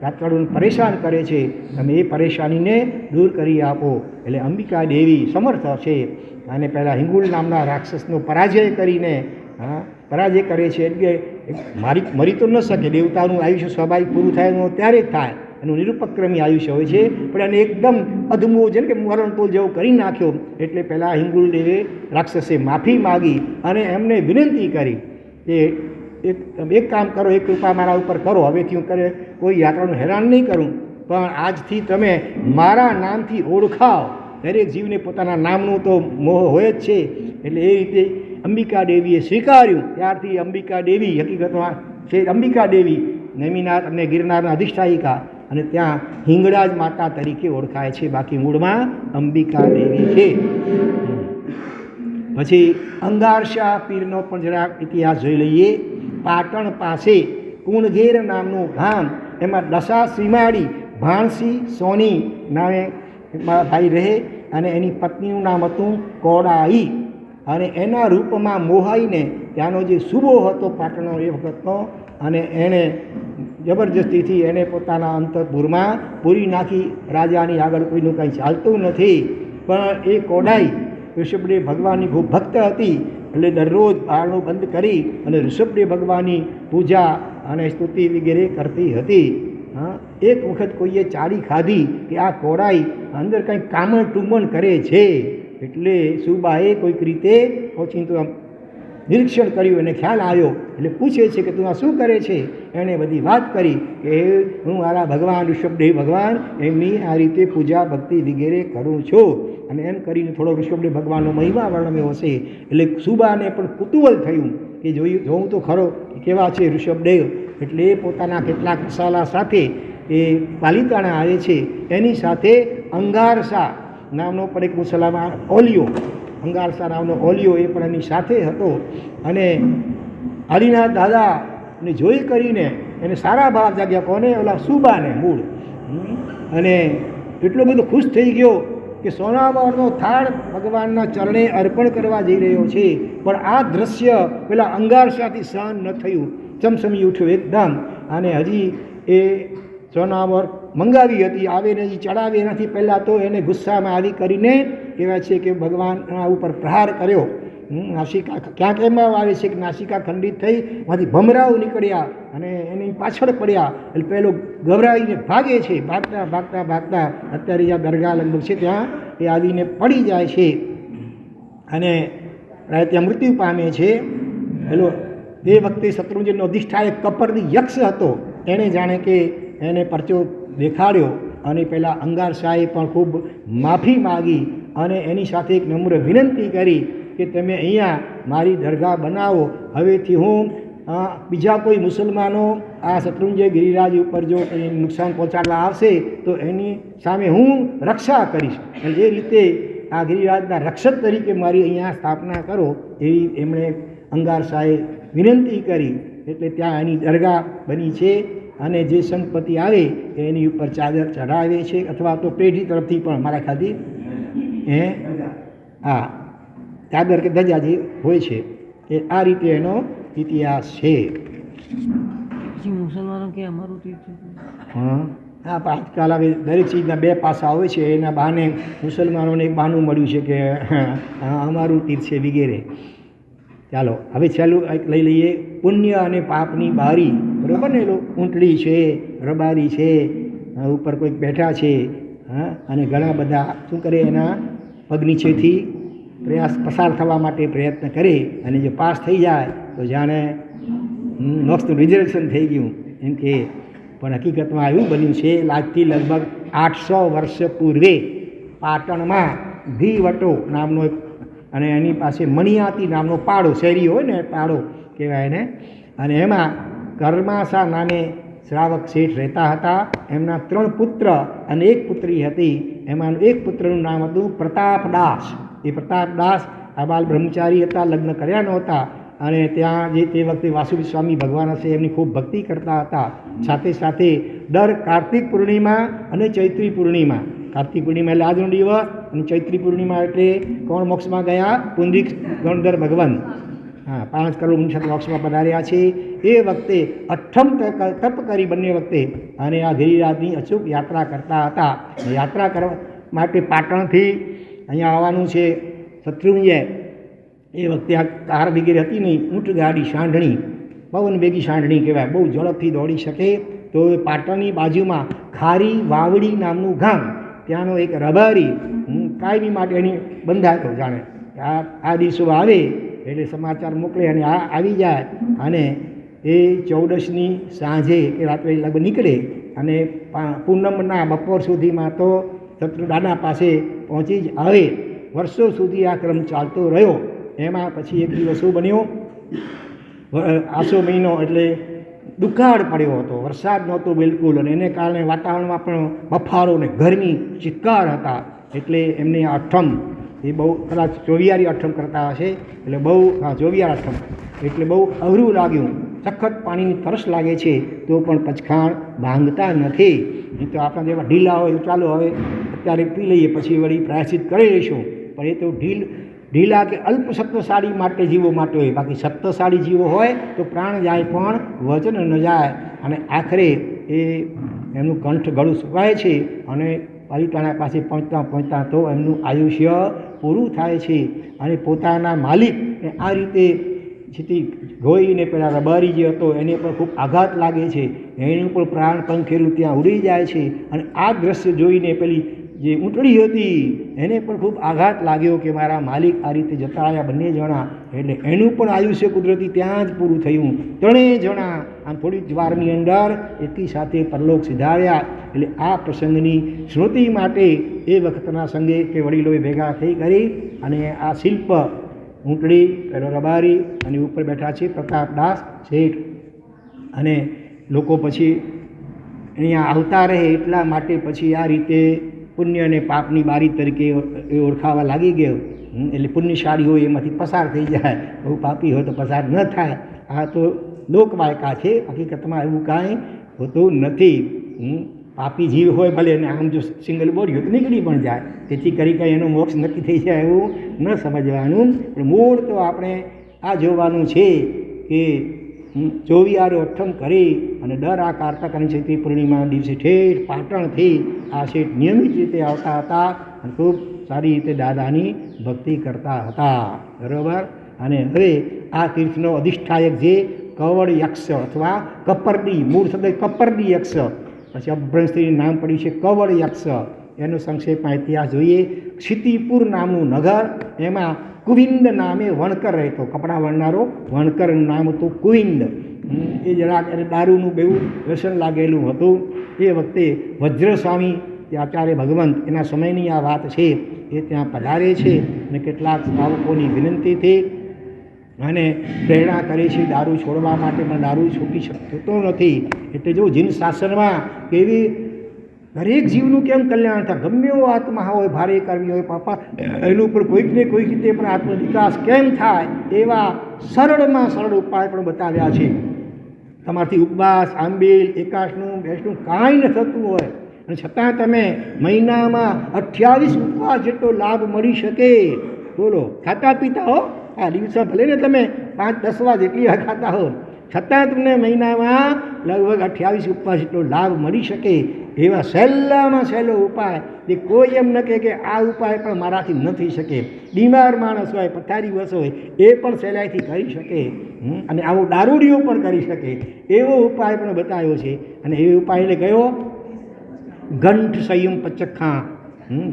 યાત્રાળુને પરેશાન કરે છે, તમે એ પરેશાનીને દૂર કરી આપો. એટલે અંબિકા દેવી સમર્થ છે અને પહેલાં હિંગુલ નામના રાક્ષસનો પરાજય કરીને કરે છે. એટલે મરી તો ન શકે, દેવતાનું આયુષ્ય સ્વાભાવિક પૂરું થાય ત્યારે જ થાય, એનું નિરુપક્રમી આયુષ્ય હોય છે, પણ એને એકદમ અધમો જેમ કે મરણતોલ જેવો કરી નાખ્યો. એટલે પહેલાં હિંગુળદેવે રાક્ષસે માફી માગી અને એમને વિનંતી કરી કે એક કામ કરો, એક કૃપા મારા ઉપર કરો, હવેથી હું કોઈ યાત્રાનું હેરાન નહીં કરું, પણ આજથી તમે મારા નામથી ઓળખાવ. દરેક જીવને પોતાના નામનું તો મોહ હોય જ છે. એટલે એ રીતે અંબિકા દેવીએ સ્વીકાર્યું. ત્યારથી અંબિકા દેવી હકીકતમાં છે અંબિકા દેવી નેમિનાથ અને ગિરનારના અધિષ્ઠાયિકા, અને ત્યાં હિંગળાજ માતા તરીકે ઓળખાય છે. બાકી મૂળમાં અંબિકા દેવી છે. પછી અંગારશા પીરનો પણ જરા ઇતિહાસ જોઈ લઈએ. પાટણ પાસે કુણઘેર નામનું ગામ, એમાં દશા શ્રીમાળી ભાણસી સોની નામે ભાઈ રહે, અને એની પત્નીનું નામ હતું કોડાઈ. અને એના રૂપમાં મોહાઈને ત્યાંનો જે સુબો હતો પાટણનો એ વખતનો, અને એણે જબરજસ્તીથી એને પોતાના અંતઃપુરમાં પૂરી નાખી. રાજાની આગળ કોઈનું કંઈ ચાલતું નથી. પણ એ કોડાઈ ઋષભદેવ ભગવાનની ખૂબ ભક્ત હતી. એટલે દરરોજ બારણું બંધ કરી અને ઋષભદેવ ભગવાનની પૂજા અને સ્તુતિ વગેરે કરતી હતી. હા, એક વખત કોઈએ ચાળી ખાધી કે આ કોડાઈ અંદર કંઈક કામણ ટુમણ કરે છે. એટલે સુબાએ કોઈક રીતે ઓચિંતું આમ નિરીક્ષણ કર્યું, એને ખ્યાલ આવ્યો. એટલે પૂછે છે કે તું આ શું કરે છે? એણે બધી વાત કરી કે હું મારા ભગવાન ઋષભદેવ ભગવાન એમની આ રીતે પૂજા ભક્તિ વગેરે કરું છું. અને એમ કરીને થોડો ઋષભદેવ ભગવાનનો મહિમા વર્ણવ્યો હશે. એટલે સુબાને પણ કુતૂહલ થયું કે જોઉં તો ખરો કેવા છે ઋષભદેવ. એટલે એ પોતાના કેટલાક મસાલા સાથે એ પાલિતાણા આવે છે. એની સાથે અંગારસા નામનો પણ એક મુસલમાન ઓલિયો, અંગારસા નામનો ઓલિયો એ પણ એની સાથે હતો. અને હરિનાથ દાદાને જોઈ કરીને એને સારા ભાવ જાગ્યા. કોને? ઓલા સુબાને મૂળ. અને એટલો બધો ખુશ થઈ ગયો કે સોનાવારનો થાળ ભગવાનના ચરણે અર્પણ કરવા જઈ રહ્યો છે. પણ આ દ્રશ્ય પેલા અંગારસાથી સહન ન થયું, ચમચમી ઉઠ્યો એકદમ. અને હજી એ સોનાવર મંગાવી હતી, આવે ને હજી ચડાવી નથી. પહેલાં તો એને ગુસ્સામાં આવી કરીને કહેવાય છે કે ભગવાનના ઉપર પ્રહાર કર્યો. નાસિકા ક્યાંક એમાં આવે છે કે નાસિકા ખંડિત થઈ, માંથી ભમરાઓ નીકળ્યા અને એની પાછળ પડ્યા. એટલે પેલો ગભરાઈને ભાગે છે. ભાગતા ભાગતા ભાગતા અત્યારે જ્યાં દરગાહ લગભગ છે ત્યાં એ આવીને પડી જાય છે અને ત્યાં મૃત્યુ પામે છે. પેલો તે વખતે શત્રુંજયનો અધિષ્ઠાયક કપરદી યક્ષ હતો. એણે જાણે કે એને પરચો દેખાડ્યો અને પેલા અંગારશાહે પણ ખૂબ માફી માગી અને એની સાથે એક નમ્ર વિનંતી કરી કે તમે અહીંયા મારી દરગાહ બનાવો. હવેથી હું બીજા કોઈ મુસલમાનો આ શત્રુંજય ગિરિરાજ ઉપર જો કંઈ નુકસાન પહોંચાડવા આવશે તો એની સામે હું રક્ષા કરીશ. અને એ રીતે આ ગિરિરાજના રક્ષક તરીકે મારી અહીંયા સ્થાપના કરો એવી એમણે અંગારશાહે વિનંતી કરી. એટલે ત્યાં એની દરગાહ બની છે. અને જે સંતપતિ આવે એની ઉપર ચાદર ચઢાવે છે, અથવા તો પેઢી તરફથી પણ મારા ખ્યાલથી હા ચાદર કે ધજા જે હોય છે એ આ રીતે એનો ઇતિહાસ છે. મુસલમાનો કે અમારું તીર્થ છે. હા હા, આજકાલ હવે દરેક ચીજના બે પાસા હોય છે. એના બહાને મુસલમાનોને એક બહાનું મળ્યું છે કે અમારું તીર્થ છે વગેરે. ચાલો હવે છેલ્લું એક લઈ લઈએ, પુણ્ય અને પાપની બારી. બરાબર ને? એલો ઊંટડી છે, રબારી છે, ઉપર કોઈક બેઠા છે. હા, અને ઘણા બધા શું કરે, એના પગ નીચેથી પ્રયાસ પસાર થવા માટે પ્રયત્ન કરે અને જે પાસ થઈ જાય તો જાણે મોક્ષનું રિઝર્વેશન થઈ ગયું એમ કે. પણ હકીકતમાં એવું બન્યું છે, આજથી લગભગ 800 વર્ષ પૂર્વે પાટણમાં ભીવટો નામનો એક, અને એની પાસે મણિયાતી નામનો પાડો, શેરી હોય ને પાડો કહેવાય એને. અને એમાં કર્માસા નામે શ્રાવક શેઠ રહેતા હતા. એમના 3 પુત્ર અને 1 પુત્રી હતી. એમાંનું એક પુત્રનું નામ હતું પ્રતાપદાસ. એ પ્રતાપદાસ આબાલ બ્રહ્મચારી હતા, લગ્ન કર્યા નહોતા. અને ત્યાં જે તે વખતે વાસુદેવ સ્વામી ભગવાન હશે એમની ખૂબ ભક્તિ કરતા હતા. સાથે સાથે દર કાર્તિક પૂર્ણિમા અને ચૈત્રી પૂર્ણિમા, કાર્તિક પૂર્ણિમા એટલે આજનો દિવસ, અને ચૈત્રી પૂર્ણિમા એટલે કોણ મોક્ષમાં ગયા? પુંડરીક ગણધર ભગવાન. હા, 5 કરોડ મુનિષદ મોક્ષમાં પધાર્યા છે. એ વખતે 8મ તપ કરી બંને વખતે, અને આ ગિરિરાજની અચૂક યાત્રા કરતા હતા. યાત્રા કરવા માટે પાટણથી અહીંયા આવવાનું છે શત્રુંજય. એ વખતે આ કાર વગેરે હતી નહીં, ઊંટ ગાડી સાંઢણી, પવન વેગી સાંઢણી કહેવાય, બહુ ઝડપથી દોડી શકે. તો પાટણની બાજુમાં ખારી વાવડી નામનું ગામ, ત્યાંનો એક રબારી કાયમી માટે એની બંધાયો, જાણે આ દિવસો આવે એટલે સમાચાર મોકલે અને આ આવી જાય અને એ 14ની સાંજે કે રાત્રે લગભગ નીકળે અને પૂનમના બપોર સુધીમાં તો શત્રુદાના પાસે પહોંચી જ આવે. વર્ષો સુધી આ ક્રમ ચાલતો રહ્યો. એમાં પછી એક દિવસ શું બન્યો, આસો મહિનો એટલે દુકાળ પડ્યો હતો, વરસાદ નહોતો બિલકુલ, અને એને કારણે વાતાવરણમાં પણ બફારો ને ગરમી ચિક્કાર હતા. એટલે એમને અઠમ, એ બહુ કદાચ ચોવિયારી અઠમ કરતા હશે, એટલે બહુ ચોવિયાર અઠમ એટલે બહુ અઘરું લાગ્યું. સખત પાણીની તરસ લાગે છે તો પણ પચખાણ ભાંગતા નથી. નહીં તો આપણા જેવા ઢીલા હોય તો ચાલો હવે અત્યારે પી લઈએ પછી વળી પ્રાયશ્ચિત કરી લઈશું, પણ એ તો ઢીલા કે અલ્પ સત્વશાળી માટે જીવો માટે હોય. બાકી સત્વશાળી જીવો હોય તો પ્રાણ જાય પણ વચન ન જાય, અને આખરે એ એમનું કંઠ ગળું સુકાય છે અને પાલિતાણા પાસે પહોંચતા તો એમનું આયુષ્ય પૂરું થાય છે. અને પોતાના માલિક આ રીતે સ્થિતિ જોઈને પેલા રબારી જે હતો એને પણ ખૂબ આઘાત લાગે છે, એનું પણ પ્રાણ પંખેરું ત્યાં ઉડી જાય છે. અને આ દ્રશ્ય જોઈને પેલી જે ઊંટડી હતી એને પણ ખૂબ આઘાત લાગ્યો કે મારા માલિક આ રીતે જતા આવ્યા બંને જણા, એટલે એનું પણ આયુષ્ય કુદરતી ત્યાં જ પૂરું થયું. ત્રણેય જણા આમ થોડી જ વારની અંદર એકી સાથે પરલોક સિધાર્યા. એટલે આ પ્રસંગની સ્મૃતિ માટે એ વખતના સંગે કે વડીલોએ ભેગા થઈ કરી અને આ શિલ્પ ઊંટડી પેલો રબારી અને ઉપર બેઠા છે પ્રતાપદાસ શેઠ, અને લોકો પછી અહીંયા આવતા રહે એટલા માટે પછી આ રીતે પુણ્ય અને પાપની બારી તરીકે એ ઓળખાવા લાગી ગયો. એટલે પુણ્યશાળી હોય એમાંથી પસાર થઈ જાય, બહુ પાપી હોય તો પસાર ન થાય. આ તો લોકવાયકા છે, હકીકતમાં એવું કાંઈ હોતું નથી. પાપી જીવ હોય ભલે અને આમ જો સિંગલ બોલ્યું તો નીકળી પણ જાય, તેથી કરી કંઈ એનો મોક્ષ નક્કી થઈ જાય એવું ન સમજવાનું. પણ મૂળ તો આપણે આ જોવાનું છે કે ચોવિયારો અઠમ કરી અને દર આ કારતક અને ચૈત્રી પૂર્ણિમાના દિવસે ઠેઠ પાટણથી આ શેઠ નિયમિત રીતે આવતા હતા અને ખૂબ સારી રીતે દાદાની ભક્તિ કરતા હતા. બરાબર. અને હવે આ તીર્થનો અધિષ્ઠાયક જે કવળ યક્ષ અથવા કપરડી, મૂળ શબ્દ કપરડી યક્ષ, પછી અભ્રંશનું નામ પડ્યું છે કવળ યક્ષ. એનો સંક્ષેપમાં ઇતિહાસ જોઈએ. ક્ષિતિપુર નામનું નગર, એમાં કુવિંદ નામે વણકર રહેતો, કપડાં વણનારો વણકરનું નામ હતું કુવિંદ. એ જરાક એને દારૂનું બેવું વ્યસન લાગેલું હતું. એ વખતે વજ્રસ્વામી જે આચાર્ય ભગવંત એના સમયની આ વાત છે, એ ત્યાં પધારે છે અને કેટલાક શ્રાવકોની વિનંતીથી અને પ્રેરણા કરે છે દારૂ છોડવા માટે, પણ દારૂ છૂટી શકતો નથી. એટલે જો જીન શાસનમાં કેવી દરેક જીવનું કેમ કલ્યાણ થાય, ગમે એવો આત્મા હોય, ભારે કરવી હોય પાપા, એનું પણ કોઈક ને કોઈક રીતે પણ આત્મવિકાસ કેમ થાય એવા સરળમાં સરળ ઉપાય પણ બતાવ્યા છે. તમારાથી ઉપવાસ, આંબેલ, એકાશનું, બેસનું કાંઈ ન થતું હોય અને છતાં તમે મહિનામાં 28 ઉપવાસ જેટલો લાભ મળી શકે. બોલો, ખાતા પીતા હો, આ દિવસે ભલે ને તમે 5-10 વાર જેટલી ખાતા હો, છતાં તમને મહિનામાં લગભગ 28 ઉપવાસ જેટલો લાભ મળી શકે. એવા સહેલામાં સહેલો ઉપાય જે કોઈ એમ ન કહે કે આ ઉપાય પણ મારાથી ન થઈ શકે. બીમાર માણસ હોય, પથારીવશ હોય, એ પણ સહેલાઈથી કરી શકે, અને આવો દારૂડિયો પણ કરી શકે એવો ઉપાય પણ બતાવ્યો છે. અને એ ઉપાય એટલે કયો? ઘંટ સંયમ પચખાણ,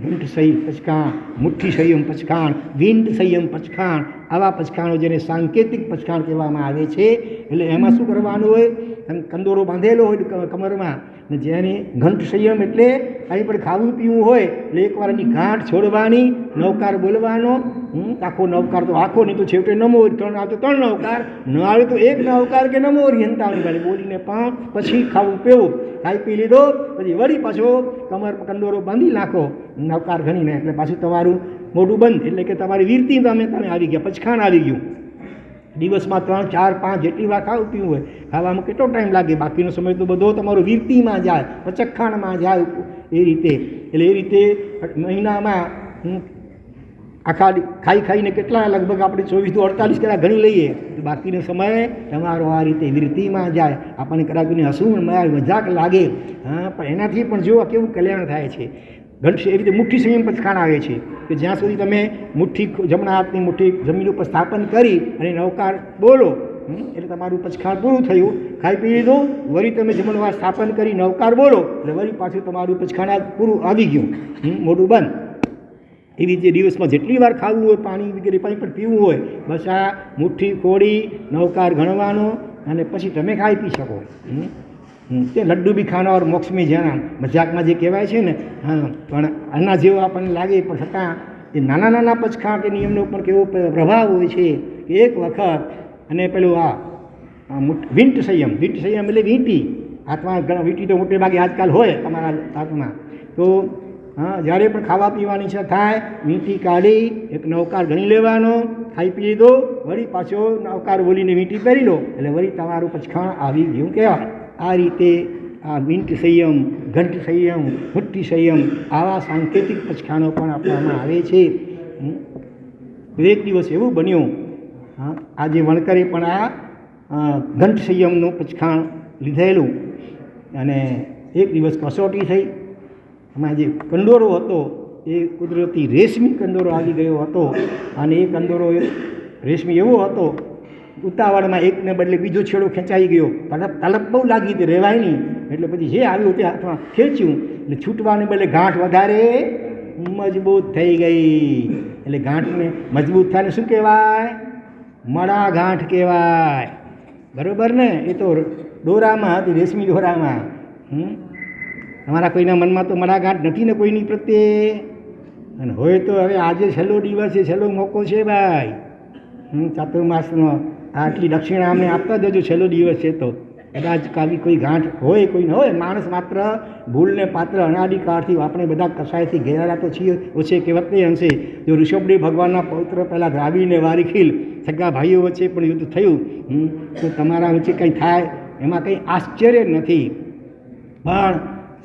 ઘંટ સંયમ પચખાણ, મુઠ્ઠી સંયમ પચખાણ, વિંડ સંયમ પચખાણ, આવા પચખાણો જેને સાંકેતિક પચખાણ કહેવામાં આવે છે. એટલે એમાં શું કરવાનું હોય? કંદોરો બાંધેલો હોય કમરમાં, ને જેને ઘંટ સંયમ એટલે કંઈ પણ ખાવું પીવું હોય એટલે એકવાર એની ગાંઠ છોડવાની, નવકાર બોલવાનો. આખો નવકાર તો આખો, નહીં તો છેવટે નમો, 3 આવે તો 3 નવકાર, ન આવે તો 1 નવકાર કે નમો હરિયંતાની ગાડી બોલીને પણ પછી ખાવું પીવું. ખાઈ પી લીધો પછી વળી પાછો કમર કંદોરો બાંધી નાખો નવકાર ગણીને, એટલે પાછું તમારું મોઢું બંધ, એટલે કે તમારી વીરતી તમે આવી ગયા, પચખાણ આવી ગયું. દિવસમાં 3, 4, 5 જેટલી વાર ખાવું પીવું હોય, ખાવામાં કેટલો ટાઈમ લાગે, બાકીનો સમય તો બધો તમારો વીરતીમાં જાય, પચખાણમાં જાય એ રીતે. એટલે એ રીતે મહિનામાં આખા ખાઈને કેટલા લગભગ આપણે 24 to 48 કલાક ગણી લઈએ તો બાકીનો સમય તમારો આ રીતે વીરતીમાં જાય. આપણને કદાચ હસવું મજાક લાગે, હા, પણ એનાથી પણ જુઓ કેવું કલ્યાણ થાય છે. ઘંટ એવી રીતે મુઠ્ઠી સંયમ પચખાણ આવે છે કે જ્યાં સુધી તમે મુઠ્ઠી, જમણા હાથની મુઠ્ઠી જમીન ઉપર સ્થાપન કરી અને નવકાર બોલો, એટલે તમારું પચખાણ પૂરું થયું, ખાઈ પી લીધું, વળી તમે જમણવાર સ્થાપન કરી નવકાર બોલો એટલે વળી પાછું તમારું પચખાણ પૂરું આવી ગયું, મોઢું બંધ. એવી રીતે દિવસમાં જેટલી વાર ખાવું હોય, પાણી વગેરે પાણી પણ પીવું હોય, બસ આ મુઠ્ઠી ખોડી નવકાર ગણવાનો અને પછી તમે ખાઈ પી શકો. તે લડ્ડુ બી ખાનાર મોક્ષમી જાણા મજાકમાં જે કહેવાય છે ને, હા, પણ આના જેવો આપણને લાગે પણ છતાં એ નાના નાના પચખાણ કે નિયમનો પણ કેવો પ્રભાવ હોય છે કે એક વખત અને પેલું વિંટ સંયમ એટલે વીંટી હાથમાં, વીંટી તો મોટે ભાગે આજકાલ હોય તમારા હાથમાં, તો હા, જ્યારે પણ ખાવા પીવાની ઈચ્છા થાય વીંટી કાઢી એક નવકાર ગણી લેવાનો, ખાઈ પી લીધો, વળી પાછો નવકાર બોલીને વીંટી પહેરી લો એટલે વળી તમારું પચખાણ આવી ગયું કહેવાય. આ રીતે આ વિંટ સંયમ, ઘંટ સંયમ, મુઠ્ઠી સંયમ આવા સાંકેતિક પચખાણો પણ આપવામાં આવે છે. એક દિવસ એવું બન્યું, હા, આજે વણકરે પણ આ ઘંટ સંયમનું પચખાણ લીધેલું અને એક દિવસ કસોટી થઈ. એમાં જે કંદોરો હતો એ કુદરતી રેશમી કંદોરો આવી ગયો હતો અને એ કંદોરો રેશમી એવો હતો, ઉતાવળમાં એકને બદલે બીજો છેડો ખેંચાઈ ગયો, તલપ બહુ લાગી હતી, રહેવાય નહીં, એટલે પછી જે આવ્યું તે હાથમાં ખેંચ્યું એટલે છૂટવાને બદલે ગાંઠ વધારે મજબૂત થઈ ગઈ. એટલે ગાંઠને મજબૂત થાય ને શું કહેવાય? મડા ગાંઠ કહેવાય. બરાબર ને? એ તો દોરામાં હતી, રેશમી દોરામાં. તમારા કોઈના મનમાં તો મડા ગાંઠ નથી ને કોઈની પ્રત્યે, અને હોય તો હવે આજે છેલ્લો દિવસ છે, છેલ્લો મોકો છે ભાઈ, ચાતુર્માસનો આટલી દક્ષિણા અમને આપતા જજો, છેલ્લો દિવસ છે તો કદાચ કાવી કોઈ ગાંઠ હોય, કોઈ ન હોય. માણસ માત્ર ભૂલને પાત્ર અનાદિકાળથી આપણે બધા કસાયથી ઘેરાયેલા તો છીએ, ઓછે કહેવતને અંશે. જો ઋષભદેવ ભગવાનના પૌત્ર પહેલાં દ્રાવીને વારીખીલ સગા ભાઈઓ વચ્ચે પણ યુદ્ધ થયું, તો તમારા વચ્ચે કંઈ થાય એમાં કંઈ આશ્ચર્ય નથી, પણ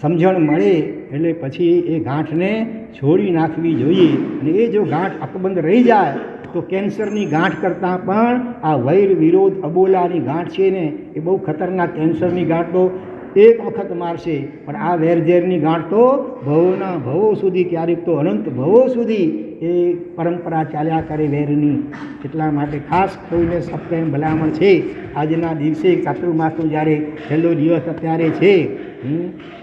સમજણ મળે એટલે પછી એ ગાંઠને છોડી નાખવી જોઈએ. અને એ જો ગાંઠ અકબંધ રહી જાય તો કેન્સરની ગાંઠ કરતાં પણ આ વૈર વિરોધ અબોલાની ગાંઠ છે ને એ બહુ ખતરનાક. કેન્સરની ગાંઠ તો એક વખત મારશે, પણ આ વેરઝેરની ગાંઠ તો ભવોના ભવો સુધી, ક્યારેક તો અનંત ભવો સુધી એ પરંપરા ચાલ્યા કરે વેરની. એટલા માટે ખાસ કોઈને સપ્તાહ ભલામણ છે, આજના દિવસે ચાતુર્માસનો જ્યારે છેલ્લો દિવસ અત્યારે છે,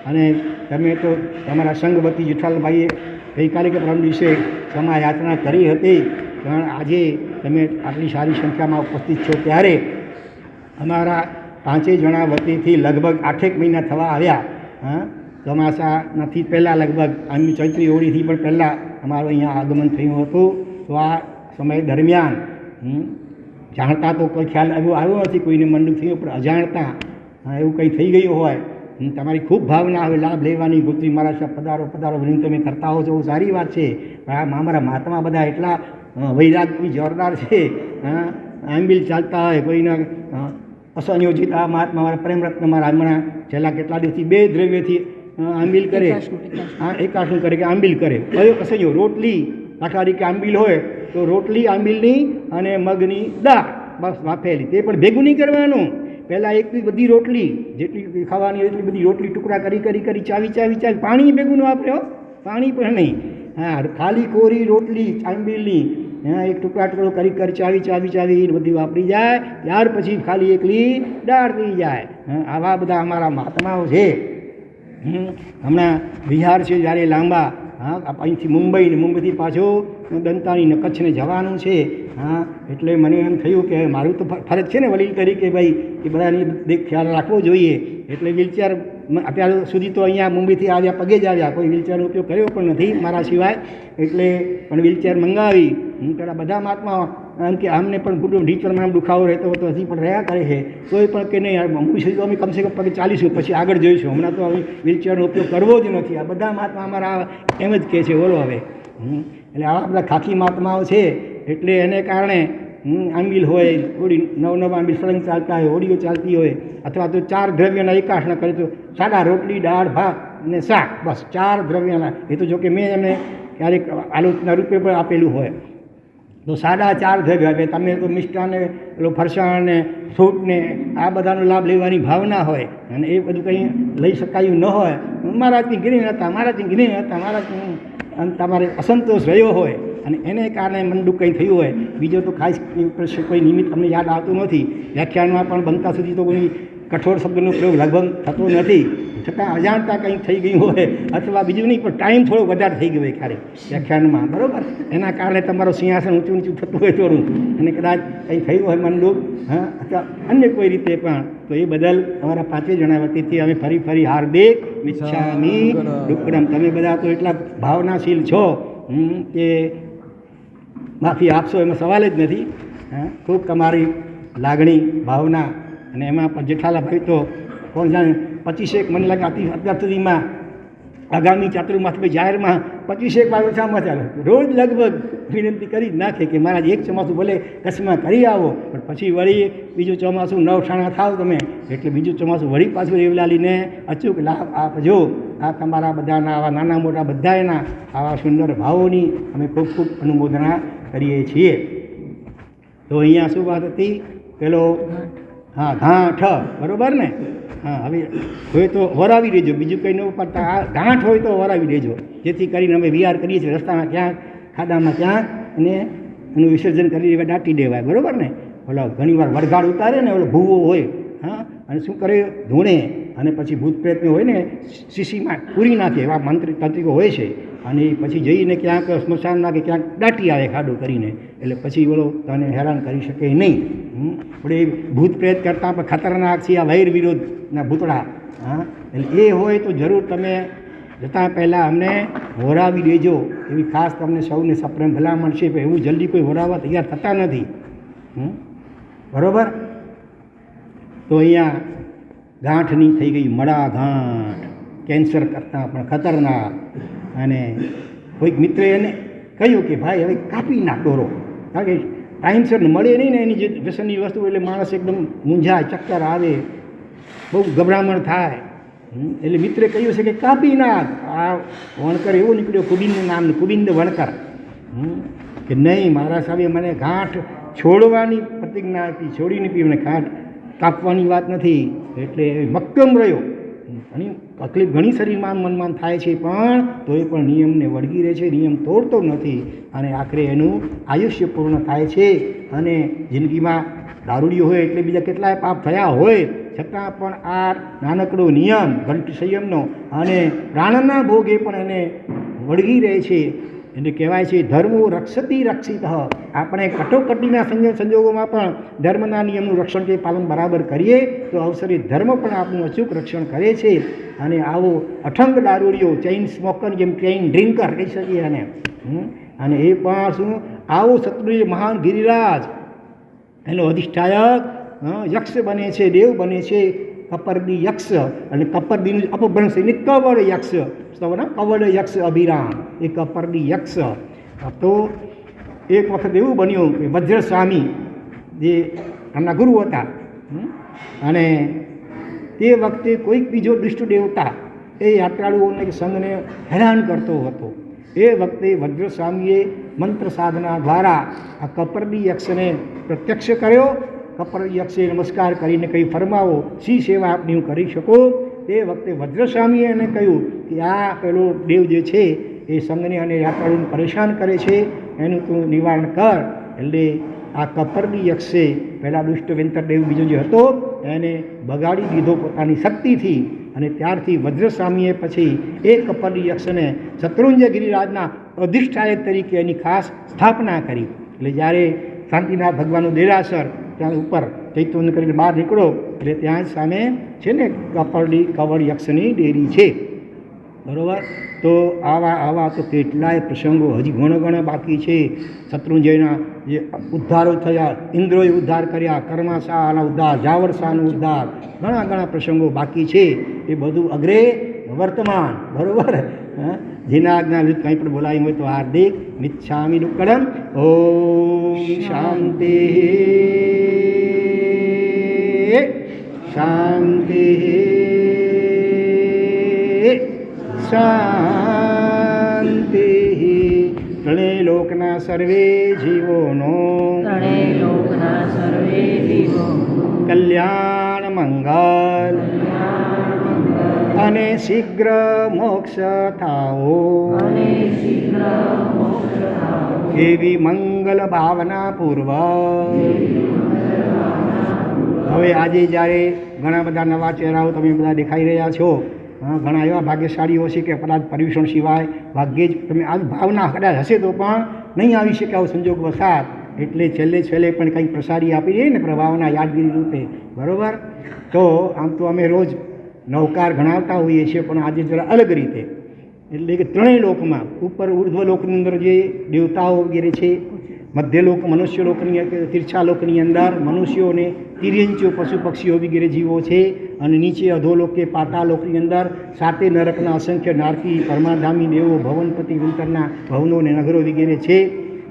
અને તમે તો તમારા સંઘવતી જેઠાલાલભાઈએ ગઈકાલે કે પરમ દિવસે ક્ષમા યાચના કરી હતી, પણ આજે તમે આટલી સારી સંખ્યામાં ઉપસ્થિત છો ત્યારે અમારા 5 જણા વતીથી લગભગ 8 મહિના થવા આવ્યા. ચોમાસાથી પહેલાં લગભગ આમની ચૈત્રી હોળીથી પણ પહેલાં અમારું અહીંયા આગમન થયું હતું. તો આ સમય દરમિયાન જાણતા તો કોઈ ખ્યાલ આવ્યો નથી કોઈને મંડળ થયું, પણ અજાણતા એવું કંઈ થઈ ગયું હોય, તમારી ખૂબ ભાવના હવે લાભ લેવાની, ગોત્રી મહારાજ સાહેબ પધારો પધારો વિનંતી તમે કરતા હો છો, બહુ સારી વાત છે. પણ અમારા મહાત્મા બધા એટલા વૈરાગી જોરદાર છે, આંબિલ ચાલતા હોય કોઈના અસંયોજિત. આ મહાત્મા મારા પ્રેમરત્ન મારા હમણાં છેલ્લા કેટલા દિવસથી 2 દ્રવ્યથી આંબિલ કરે, એકાશનું કરે કે આંબિલ કરે. કયો અસંયો? રોટલી, દાખલા તરીકે આંબિલ હોય તો રોટલી આંબિલની અને મગની દાળ બસ વાફેલી, તે પણ ભેગું નહીં કરવાનું. પહેલાં એટલી બધી રોટલી જેટલી ખાવાની એટલી બધી રોટલી ટુકડા કરી ચાવી, પાણી ભેગું ન વાપરે હો, પાણી પણ નહીં. હા, ખાલી કોરી રોટલી આંબિલની, એક ટુકડો કરી ચાવી બધી વાપરી જાય, ત્યાર પછી ખાલી એકલી દાળ થઈ જાય. આવા બધા અમારા મહાત્માઓ છે. હમણાં બિહાર છે જ્યારે લાંબા, અહીંથી મુંબઈથી પાછું દંતાણીને કચ્છને જવાનું છે. એટલે મને એમ થયું કે મારું તો ફરજ છે ને વડીલ તરીકે ભાઈ એ બધાની ખ્યાલ રાખવો જોઈએ. એટલે વ્હીલચેર અત્યાર સુધી તો અહીંયા મુંબઈથી આવ્યા પગે જ આવ્યા, કોઈ વ્હીલચેરનો ઉપયોગ કર્યો પણ નથી મારા સિવાય. એટલે પણ વ્હીલચેર મંગાવી પેલા બધા મહાત્મા એમ કે આમને પણ ઢીચરમાં દુખાવો રહેતો હતો, હજી પણ રહ્યા કરે છે. તોય પણ કે નહીં, મુંબઈ સુધી તો અમે કમસે કમ પગે ચાલીશું, પછી આગળ જોઈશું. હમણાં તો હવે વ્હીલચેરનો ઉપયોગ કરવો જ નથી. આ બધા મહાત્મા અમારા એમ જ કહે છે બોલો હવે. એટલે આવા બધા ખાખી મહાત્માઓ છે. એટલે એને કારણે આંબિલ હોય, થોડી નવ આંબિલ સળંગ ચાલતા હોય, હોડીઓ ચાલતી હોય, અથવા તો 4 દ્રવ્યના એકાશના કરે તો સાદા રોટલી, દાળ, ભાત અને શાક, બસ 4 દ્રવ્યના. એ તો જોકે મેં એમને ક્યારેક આલોચના રૂપે પણ આપેલું હોય. તો સાદા 4 દ્રવ્ય આપે. તમે તો મિષ્ટાને પેલો ફરસાણ ને ફ્રૂટ ને આ બધાનો લાભ લેવાની ભાવના હોય, અને એ બધું કંઈ લઈ શકાયું ન હોય. મહારાજની ગિરી હતા, મહારાજ અને તમારે અસંતોષ રહ્યો હોય અને એને કારણે મન દુઃખ કંઈ થયું હોય, બીજો તો ખાસ કોઈ નિમિત્ત અમને યાદ આવતું નથી. વ્યાખ્યાનમાં પણ બનતા સુધી તો કોઈ કઠોર શબ્દનો પ્રયોગ લગભગ થતો નથી, છતાં અજાણતા કંઈક થઈ ગયું હોય અથવા બીજું નહીં પણ ટાઈમ થોડો વધારે થઈ ગયો હોય ક્યારેક વ્યાખ્યાનમાં, બરાબર, એના કારણે તમારું સિંહાસન ઊંચું ઊંચું થતું હોય થોડું અને કદાચ કંઈ થયું હોય મન દુઃખ, હા, અથવા અન્ય કોઈ રીતે પણ, તો એ બદલ અમારા પાંચે જણા વતીથી અમે ફરી હાર્દિક મિચ્છામી દુક્કડમ. તમે બધા તો એટલા ભાવનાશીલ છો કે માફી આપશો એમાં સવાલ જ નથી. હા, ખૂબ તમારી લાગણી, ભાવના, અને એમાં પણ જેઠાલા ભાઈ તો કોણ જાણે 25 મને લાગે અત્યાર સુધીમાં આગામી ચાતુર્માસ જાહેરમાં 25 વાર ઓછામાં ચાલે રોજ લગભગ વિનંતી કરી જ નાખે કે મહારાજ એક ચોમાસું ભલે કચ્છમાં કરી આવો, પણ પછી વળી બીજું ચોમાસું નવઠાણા થાવ તમે, એટલે બીજું ચોમાસું વળી પાછું રેવલાલીને અચૂક લાભ આપજો. આ તમારા બધાના આવા નાના મોટા બધાના આવા સુંદર ભાવોની અમે ખૂબ ખૂબ અનુમોદના કરીએ છીએ. તો અહીંયા શું વાત હતી? પેલો હા ગાંઠ, બરાબર ને? હા, હવે હોય તો વરાવી દેજો, બીજું કંઈ ન પડતા આ ગાંઠ હોય તો વરાવી દેજો, જેથી કરીને અમે વિહાર કરીએ છીએ રસ્તામાં ક્યાંક ખાડામાં ક્યાંક, અને એનું વિસર્જન કરી દાટી દેવાય, બરાબર ને? ઓલો ઘણીવાર વરઘાડ ઉતારે ને ઓલો ભૂવો હોય, હા, અને શું કરે ધૂણે, અને પછી ભૂત પ્રેતને હોય ને શીશીમાં પૂરી નાખે, એવા મંત્રી તંત્રિકો હોય છે, અને પછી જઈને ક્યાંક સ્મશાનમાં કે ક્યાંક દાટી આવે ખાડો કરીને, એટલે પછી ઓલો તને હેરાન કરી શકે નહીં. પણ એ ભૂત પ્રેત કરતાં પણ ખતરનાક છે આ વૈર વિરોધના ભૂતળા. હા, એટલે એ હોય તો જરૂર તમે જતાં પહેલાં અમને હોરાવી દેજો, એવી ખાસ તમને સૌને સપ્રેમ ભલામણ છે. પણ એવું જલ્દી કોઈ હોરાવવા તૈયાર થતા નથી, બરાબર? તો અહીંયા ગાંઠની થઈ ગઈ મડા ગાંઠ, કેન્સર કરતાં પણ ખતરનાક. અને કોઈક મિત્રે એને કહ્યું કે ભાઈ હવે કાપી નાખ દોરો, કારણ કે ટાઈમસર મળે નહીં ને એની જે વ્યસનની વસ્તુ, એટલે માણસ એકદમ મૂંઝાય, ચક્કર આવે, બહુ ગભરામણ થાય. એટલે મિત્રે કહ્યું છે કે કાપી નાખ. આ વણકર એવો નીકળ્યો કુબિંદ નામનું, કુબિંદ વણકર, કે નહીં મારા સાહેબે મને ગાંઠ છોડવાની પ્રતિજ્ઞા આપી, છોડી નથી, મને ગાંઠ કાપવાની વાત નથી. એટલે મક્કમ રહ્યો. ઘણી તકલીફ ઘણી શરીરમાં મનમાં થાય છે, પણ તોય પણ નિયમને વળગી રહે છે, નિયમ તોડતો નથી, અને આખરે એનું આયુષ્ય પૂર્ણ થાય છે. અને જિંદગીમાં દારૂડિયો હોય એટલે બીજા કેટલાય પાપ થયા હોય, છતાં પણ આ નાનકડો નિયમ ઘંટ સંયમનો અને પ્રાણના ભોગે પણ એને વળગી રહે છે. એટલે કહેવાય છે ધર્મો રક્ષતી રક્ષિત. આપણે કટોકટીના સંજોગોમાં પણ ધર્મના નિયમનું રક્ષણ કે પાલન બરાબર કરીએ તો અવસરે ધર્મ પણ આપણું અચૂક રક્ષણ કરે છે. અને આવો અઠંગ દારૂડિયો, ચેઇન સ્મોકર, જેમ ચેઇન ડ્રિંકર કહી શકીએ અને એ પણ શું આવો ક્ષત્રિય મહાન ગિરિરાજ, એનો અધિષ્ઠાયક યક્ષ બને છે, દેવ બને છે, કપરદી યક્ષ. અને કપરદીનું અપભ્રંશ એટલે કવડ યક્ષ, કવડ યક્ષ અભિરામ, એ કપરદી યક્ષ. તો એક વખત એવું બન્યું કે વજ્રસ્વામી જે એમના ગુરુ હતા, અને તે વખતે કોઈક બીજો દુષ્ટ દેવતા એ યાત્રાળુઓને કે સંઘને હેરાન કરતો હતો. એ વખતે વજ્રસ્વામીએ મંત્ર સાધના દ્વારા આ કપરદી યક્ષને પ્રત્યક્ષ કર્યો. કપરદી યક્ષે નમસ્કાર કરીને કહી ફરમાવો, શી સેવા આપની હું કરી શકું? તે વખતે વજ્રસ્વામીએ એને કહ્યું કે આ પેલો દેવ જે છે એ સંઘને અને યાત્રાળુઓને પરેશાન કરે છે, એનું તું નિવારણ કર. એટલે આ કપરદી યક્ષે પહેલાં દુષ્ટ વેંતરદેવ બીજો જે હતો એને બગાડી દીધો પોતાની શક્તિથી. અને ત્યારથી વજ્રસ્વામીએ પછી એ કપરદી યક્ષને શત્રુંજય ગિરિરાજના અધિષ્ઠાયક તરીકે એની ખાસ સ્થાપના કરી. એટલે જ્યારે શાંતિનાથ ભગવાનનું દેરાસર ત્યાં ઉપર ચૈતન્ય કરીને બહાર નીકળો એટલે ત્યાં જ સામે છે ને કવડ યક્ષની ડેરી છે, બરાબર? તો આવા તો કેટલાય પ્રસંગો હજી ઘણા બાકી છે. શત્રુંજયના જે ઉદ્ધારો થયા, ઇન્દ્રોએ ઉદ્ધાર કર્યા, કર્માશાહના ઉદ્ધાર, જાવરશાહનો ઉદ્ધાર, ઘણા પ્રસંગો બાકી છે. એ બધું અગ્રે વર્તમાન, બરાબર? જેના આજ્ઞા વિરુદ્ધ કંઈ પણ બોલાયું હોય તો હાર્દિક મિચ્છામિ દુક્કડમ. ઓમ શાંતિ શાંતિ શાંતિ. ત્રણેય લોકના સર્વે જીવોનો કલ્યાણ મંગલ અને શીઘ્ર મોક્ષ થાઓ. એવી મંગલ ભાવના પૂર્વ. હવે આજે જ્યારે ઘણા બધા નવા ચહેરાઓ તમે બધા દેખાઈ રહ્યા છો, ઘણા એવા ભાગ્યશાળીઓ છે કે કદાચ પર્યુષણ સિવાય ભાગ્યે જ તમે આ ભાવના કદાચ હશે તો પણ નહીં આવી શકે આવો સંજોગ વસાત, એટલે છેલ્લે પણ કંઈક પ્રસારી આપી દઈએ ને પ્રભાવના યાદગીરી રૂપે, બરાબર. તો આમ તો અમે રોજ નવકાર ગણાવતા હોઈએ છીએ, પણ આજે જરા અલગ રીતે, એટલે કે ત્રણેય લોકમાં ઉપર ઉર્ધ્વ લોકની અંદર જે દેવતાઓ વગેરે છે, મધ્યલોક મનુષ્ય લોકની તીર્છાલોકની અંદર મનુષ્યોને તિર્યંચીઓ પશુ પક્ષીઓ વગેરે જીવો છે, અને નીચે અધોલોક કે પાતાલોકની અંદર સાતે નરકના અસંખ્ય નારકી પરમાધામી દેવો ભવનપતિ વિંતરના ભવનો અને નગરો વગેરે છે.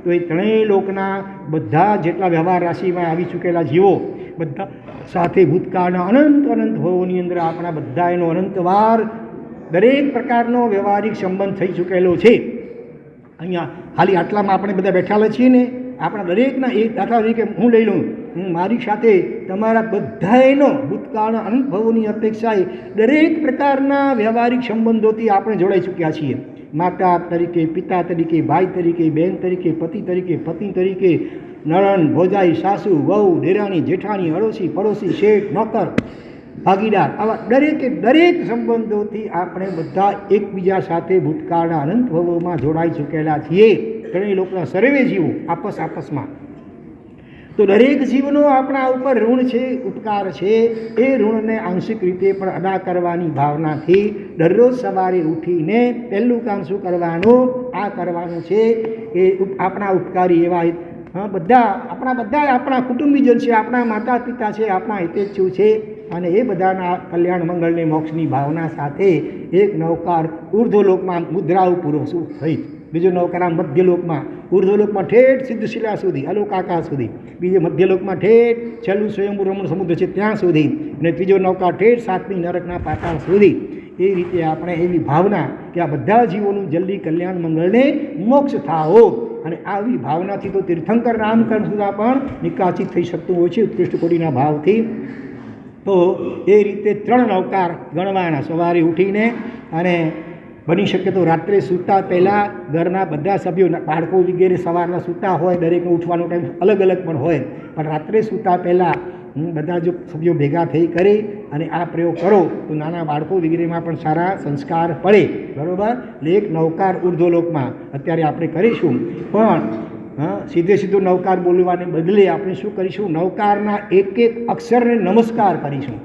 તો એ ત્રણેય લોકના બધા જેટલા વ્યવહાર રાશિમાં આવી ચૂકેલા જીવો બધા સાથે ભૂતકાળના અનંત ભવોની અંદર આપણા બધા એનો અનંતવાર દરેક પ્રકારનો વ્યવહારિક સંબંધ થઈ ચૂકેલો છે. અહીંયા ખાલી આટલામાં આપણે બધા બેઠેલા છીએ ને, આપણા દરેકના એક દાખલા તરીકે હું લઈ લઉં, મારી સાથે તમારા બધાએનો ભૂતકાળના અનંત ભવોની અપેક્ષાએ દરેક પ્રકારના વ્યવહારિક સંબંધોથી આપણે જોડાઈ ચૂક્યા છીએ. માતા તરીકે, પિતા તરીકે, ભાઈ તરીકે, બહેન તરીકે, પતિ તરીકે, પત્ની તરીકે, નણંદ, ભોજાઈ, સાસુ, વહુ, દેરાણી, જેઠાણી, અડોશી, પડોશી, શેઠ, નોકર, ભાગીદાર, આવા દરેક સંબંધોથી આપણે બધા એકબીજા સાથે ભૂતકાળના અનંત ભવોમાં જોડાઈ ચૂકેલા છીએ. ત્રણેય લોકના સર્વે જીવો આપસમાં. તો દરેક જીવનો આપણા ઉપર ઋણ છે, ઉપકાર છે. એ ઋણને આંશિક રીતે પણ અદા કરવાની ભાવનાથી દરરોજ સવારે ઉઠીને પહેલું કામ શું કરવાનું? આ કરવાનું છે કે આપણા ઉપકારી એવા આપણા કુટુંબીજન છે, આપણા માતા પિતા છે, આપણા હિતેચ્છુ છે, અને એ બધાના કલ્યાણ મંગળને મોક્ષની ભાવના સાથે એક નવકાર ઉર્ધ્વલોકમાં મુદ્રાઓ પૂર્વ સહિત, બીજો નવકાર મધ્યલોકમાં, ઉર્ધ્વલોકમાં ઠેઠ સિદ્ધશિલા સુધી, અલોકાકાશ સુધી, બીજો મધ્યલોકમાં ઠેઠ છેલ્લું સ્વયંભૂ રમણ સમુદ્ર છે ત્યાં સુધી, અને ત્રીજો નવકાર ઠેઠ સાતમી નરકના પાતાળ સુધી. એ રીતે આપણે એવી ભાવના કે આ બધા જીવોનું જલ્દી કલ્યાણ મંગળને મોક્ષ થાઓ, અને આવી ભાવનાથી તો તીર્થંકર નામકરણ સુધા પણ નિકાસિત થઈ શકતું હોય છે ઉત્કૃષ્ટ કોટીના ભાવથી. તો એ રીતે ત્રણ નવકાર ગણવાના સવારે ઉઠીને, અને બની શકે તો રાત્રે સૂતા પહેલાં ઘરના બધા સભ્યો, બાળકો વગેરે સવારના સૂતા હોય, દરેકનો ઉઠવાનો ટાઈમ અલગ પણ હોય, પણ રાત્રે સૂતા પહેલાં બધા જો સભ્યો ભેગા થઈ કરી અને આ પ્રયોગ કરો તો નાના બાળકો વગેરેમાં પણ સારા સંસ્કાર પડે, બરાબર. એટલે એક નવકાર ઉર્ધ્વલોકમાં અત્યારે આપણે કરીશું, પણ સીધો નવકાર બોલવાને બદલે આપણે શું કરીશું? નવકારના એક અક્ષરને નમસ્કાર કરીશું.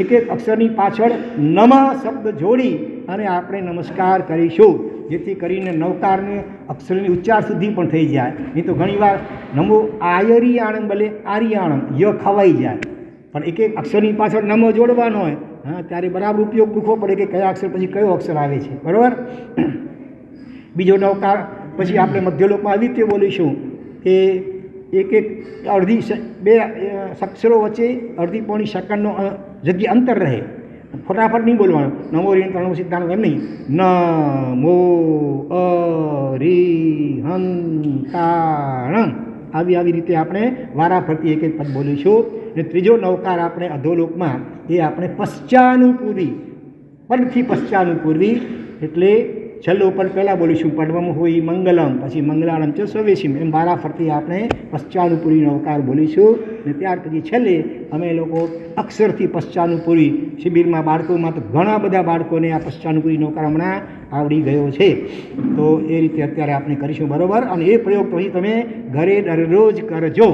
એક અક્ષરની પાછળ નમ શબ્દ જોડી અને આપણે નમસ્કાર કરીશું, જેથી કરીને નવકારને અક્ષરની ઉચ્ચાર સુધી પણ થઈ જાય. નહીં તો ઘણીવાર નમો આયરિયાણમ ભલે આરિયાણમ ય ખવાઈ જાય, પણ એક અક્ષરની પાછળ નમો જોડવાનો હોય, ત્યારે બરાબર ઉપયોગ પૂછવો પડે કે કયા અક્ષર પછી કયો અક્ષર આવે છે, બરાબર. બીજો નવકાર પછી આપણે મધ્યલોકમાં આવી રીતે બોલીશું કે એક અડધી બે અક્ષરો વચ્ચે અડધી પોણી સેકન્ડનો જગ્યા અંતર રહે, ફટાફટ નહીં બોલવાનું. નમો રી ત્રણ સિદ્ધાંત એમ નહીં, નમો અરિહંતાણમ, આવી રીતે આપણે વારાફરતી એક પદ બોલીશું. અને ત્રીજો નવકાર આપણે અધોલોકમાં એ આપણે પશ્ચાનુપૂર્વી, પદથી પશ્ચાનુપૂર્વી, એટલે છેલ્લો પદ પહેલાં બોલીશું પડવમ હોય મંગલમ, પછી મંગલાણમ ચ સવેશીમ, એમ વારાફરતી આપણે પશ્ચાનુપૂરી નવકાર બોલીશું. ને ત્યાર પછી છેલ્લે અમે લોકો અક્ષરથી પશ્ચાનુપૂરી, શિબિરમાં બાળકોમાં તો ઘણા બધા બાળકોને આ પશ્ચાનુપૂરી નવકાર હમણાં આવડી ગયો છે. તો એ રીતે અત્યારે આપણે કરીશું, બરાબર. અને એ પ્રયોગ પછી તમે ઘરે દરરોજ કરજો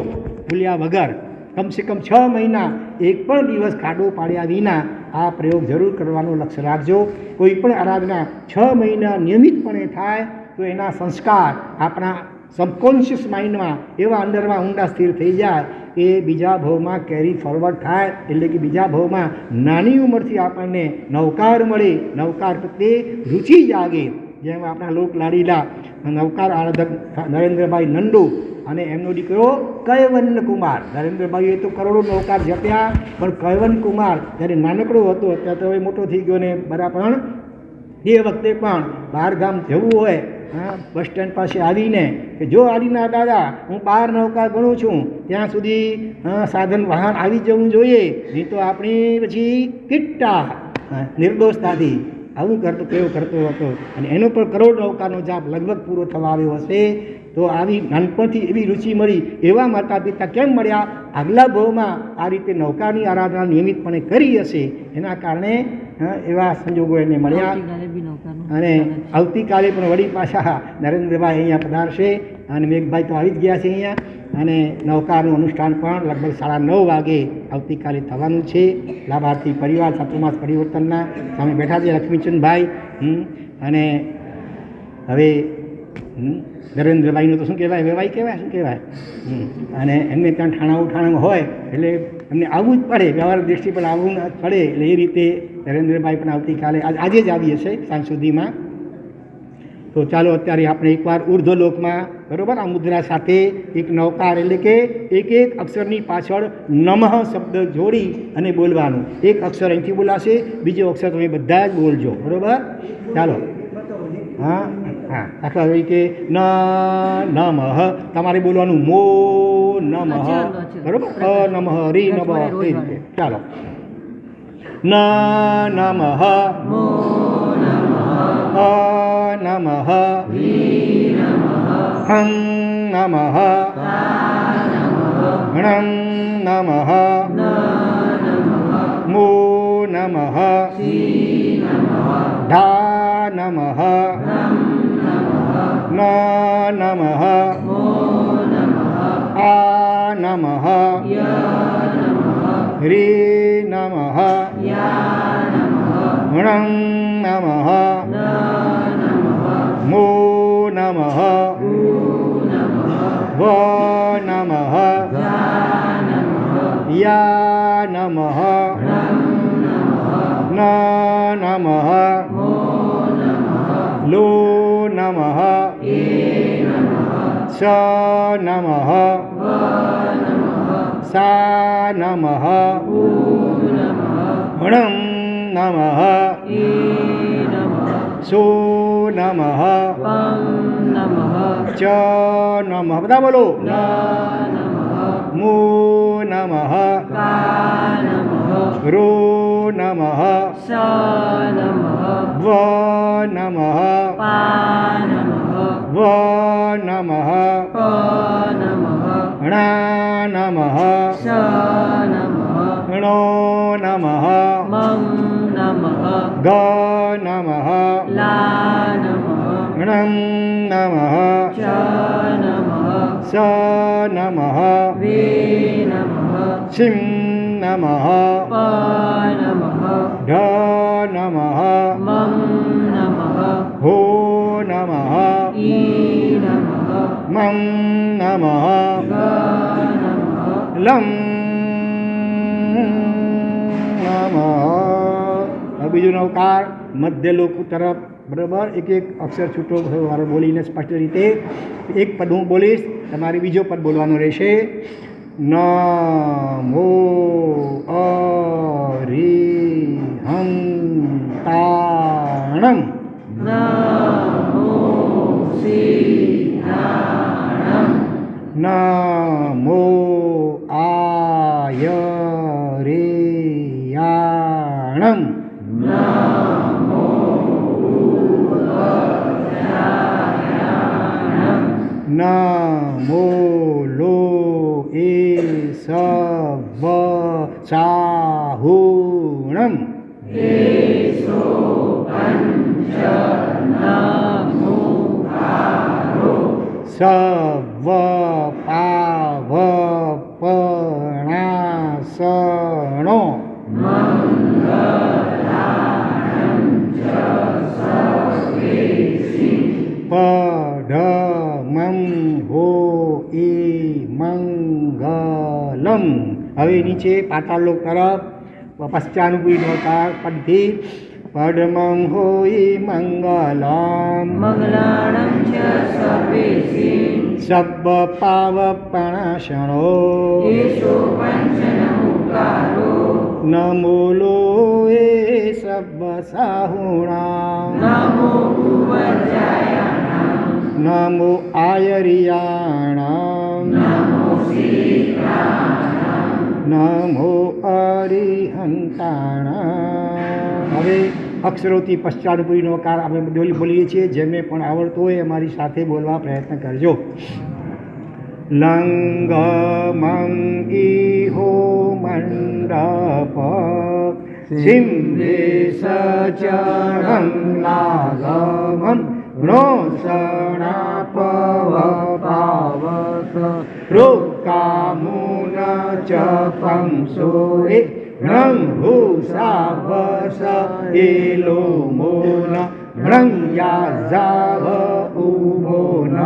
ભૂલ્યા વગર. કમસે કમ 6 મહિના એક પણ દિવસ ખાડો પાડ્યા વિના આ પ્રયોગ જરૂર કરવાનો લક્ષ્ય રાખજો. કોઈ પણ આરાધના 6 મહિના નિયમિતપણે થાય તો એના સંસ્કાર આપણા સબકોન્શિયસ માઇન્ડમાં એવા અંદરમાં ઊંડા સ્થિર થઈ જાય એ બીજા ભાવમાં કેરી ફોરવર્ડ થાય. એટલે કે બીજા ભાવમાં નાની ઉંમરથી આપણને નવકાર મળે, નવકાર પ્રત્યે રુચિ જાગે. જેમ આપણા લોક લાડીલા નવકાર આરાધક નરેન્દ્રભાઈ નંદુ અને એમનો દીકરો કૈવન કુમાર. નરેન્દ્રભાઈએ તો કરોડો નવકાર જપ્યા, પણ કૈવન કુમાર જ્યારે નાનકડો હતો ત્યાં તો હવે મોટો થઈ ગયો ને બરાબર. એ વખતે પણ બહાર ગામ જવું હોય, બસ સ્ટેન્ડ પાસે આવીને કે જો આદિના દાદા હું 12 નવકાર ગણું છું, ત્યાં સુધી સાધન વાહન આવી જવું જોઈએ, નહીં તો આપણી પછી કિટ્ટા નિર્દોષતાથી આવું કેવો કરતો હતો. અને એનો પણ કરોડ નવકારનો જાપ લગભગ પૂરો થવા આવ્યો હશે. તો આવી નાનપણથી એવી રુચિ મળી, એવા માતા પિતા કેમ મળ્યા? આગલા ભાવમાં આ રીતે નૌકાની આરાધના નિયમિતપણે કરી હશે, એના કારણે એવા સંજોગો એને મળ્યા. અને આવતીકાલે પણ વળી પાછા નરેન્દ્રભાઈ અહીંયા પધારશે અને મેઘભાઈ તો આવી જ ગયા છે અહીંયા. અને નૌકાનું અનુષ્ઠાન પણ લગભગ 9:30 વાગે આવતીકાલે થવાનું છે. લાભાર્થી પરિવાર ચાતુર્માસ પરિવર્તનના સામે બેઠા છે લક્ષ્મીચંદભાઈ. અને હવે નરેન્દ્રભાઈનું તો શું કહેવાય, વેવાઈ કહેવાય, શું કહેવાય. અને એમને ત્યાં ઠાણામાં હોય એટલે એમને આવવું જ પડે, વ્યવહાર દૃષ્ટિ પર આવવું જ પડે. એટલે એ રીતે નરેન્દ્રભાઈ પણ આવતીકાલે આજે જ આવી હશે સાંજ સુધીમાં. તો ચાલો અત્યારે આપણે એકવાર ઉર્ધ્વલોકમાં બરાબર આ મુદ્રા સાથે એક નૌકાર એટલે કે એક અક્ષરની પાછળ નમઃ શબ્દ જોડી અને બોલવાનું. એક અક્ષર અહીંથી બોલાશે, બીજો અક્ષર તમે બધા જ બોલજો, બરાબર? ચાલો. હા હા, દાખલા તરીકે ન નમઃ તમારે બોલવાનું મો નમઃ, બરાબર? અ નમઃ રી નમઃ, એ રીતે. ચાલો. ન નમઃ, અ નમઃ, હં નમઃ, ણં નમઃ, મો નમઃ, ધા નમઃ, ન નમઃ, આ નમઃ, રે નમઃ, ણં નમઃ, મો નમઃ, વ નમઃ, યા નમઃ, ન નમઃ, લો નમઃ, સ નમઃ, સા નમઃ, ણં નમઃ, સો નમઃ, ચ નમઃ, બધા બોલો. મો નમઃ, રો નમઃ, વ નમઃ, વ નમઃ, ણા નમઃ, ણો નમઃ, ગ નમઃ, ણં નમઃ, સ નમઃ, સિં નમઃ, ઢ નમઃ, હો નમઃ, મં નમઃ, લં નમઃ. બીજું નૌકાર મધ્યલોક તરફ, બરાબર? એક અક્ષર છૂટો મારો બોલીને સ્પષ્ટ રીતે એક પદ હું બોલીશ, તમારે બીજો પદ બોલવાનો રહેશે. નમો અરિહંતાણમ. નમો આયરેયાણમ. નમો લો એ સવ સાહુણમ. સવ પાવ પણાસણો. પઢમં હો ઈ મંગલમ. હવે નીચે પાતાળલોક તરફ પશ્ચાનુપરી નૌકાર પદથી પડમં હો ઈ મંગલમ, મંગલાણં ચ સર્વેસિં સબ્બ પાવપણાસણો. એષો પંચનમુકારો નમો લો એ સબ્બ સાહુણામ. નમો ભુવજ્જાયાનાં નમો આયરિયાણામ. નમો સીતાનાં નમો અરિહંતાણામ. હવે અક્ષરોથી પશ્ચાદપુરીનો કાર આપણે બોલીએ છીએ. જેમને પણ આવડતો હોય અમારી સાથે બોલવા પ્રયત્ન કરજો. લંગમં ઇહો મંડપ સિંધે સચરં લાગમં રોષણાપવ પાવસ રોકામુન ચપં સોએ રંગ ભૂષાભસ એલોમોન રંગ યાઝાવ ઉમોન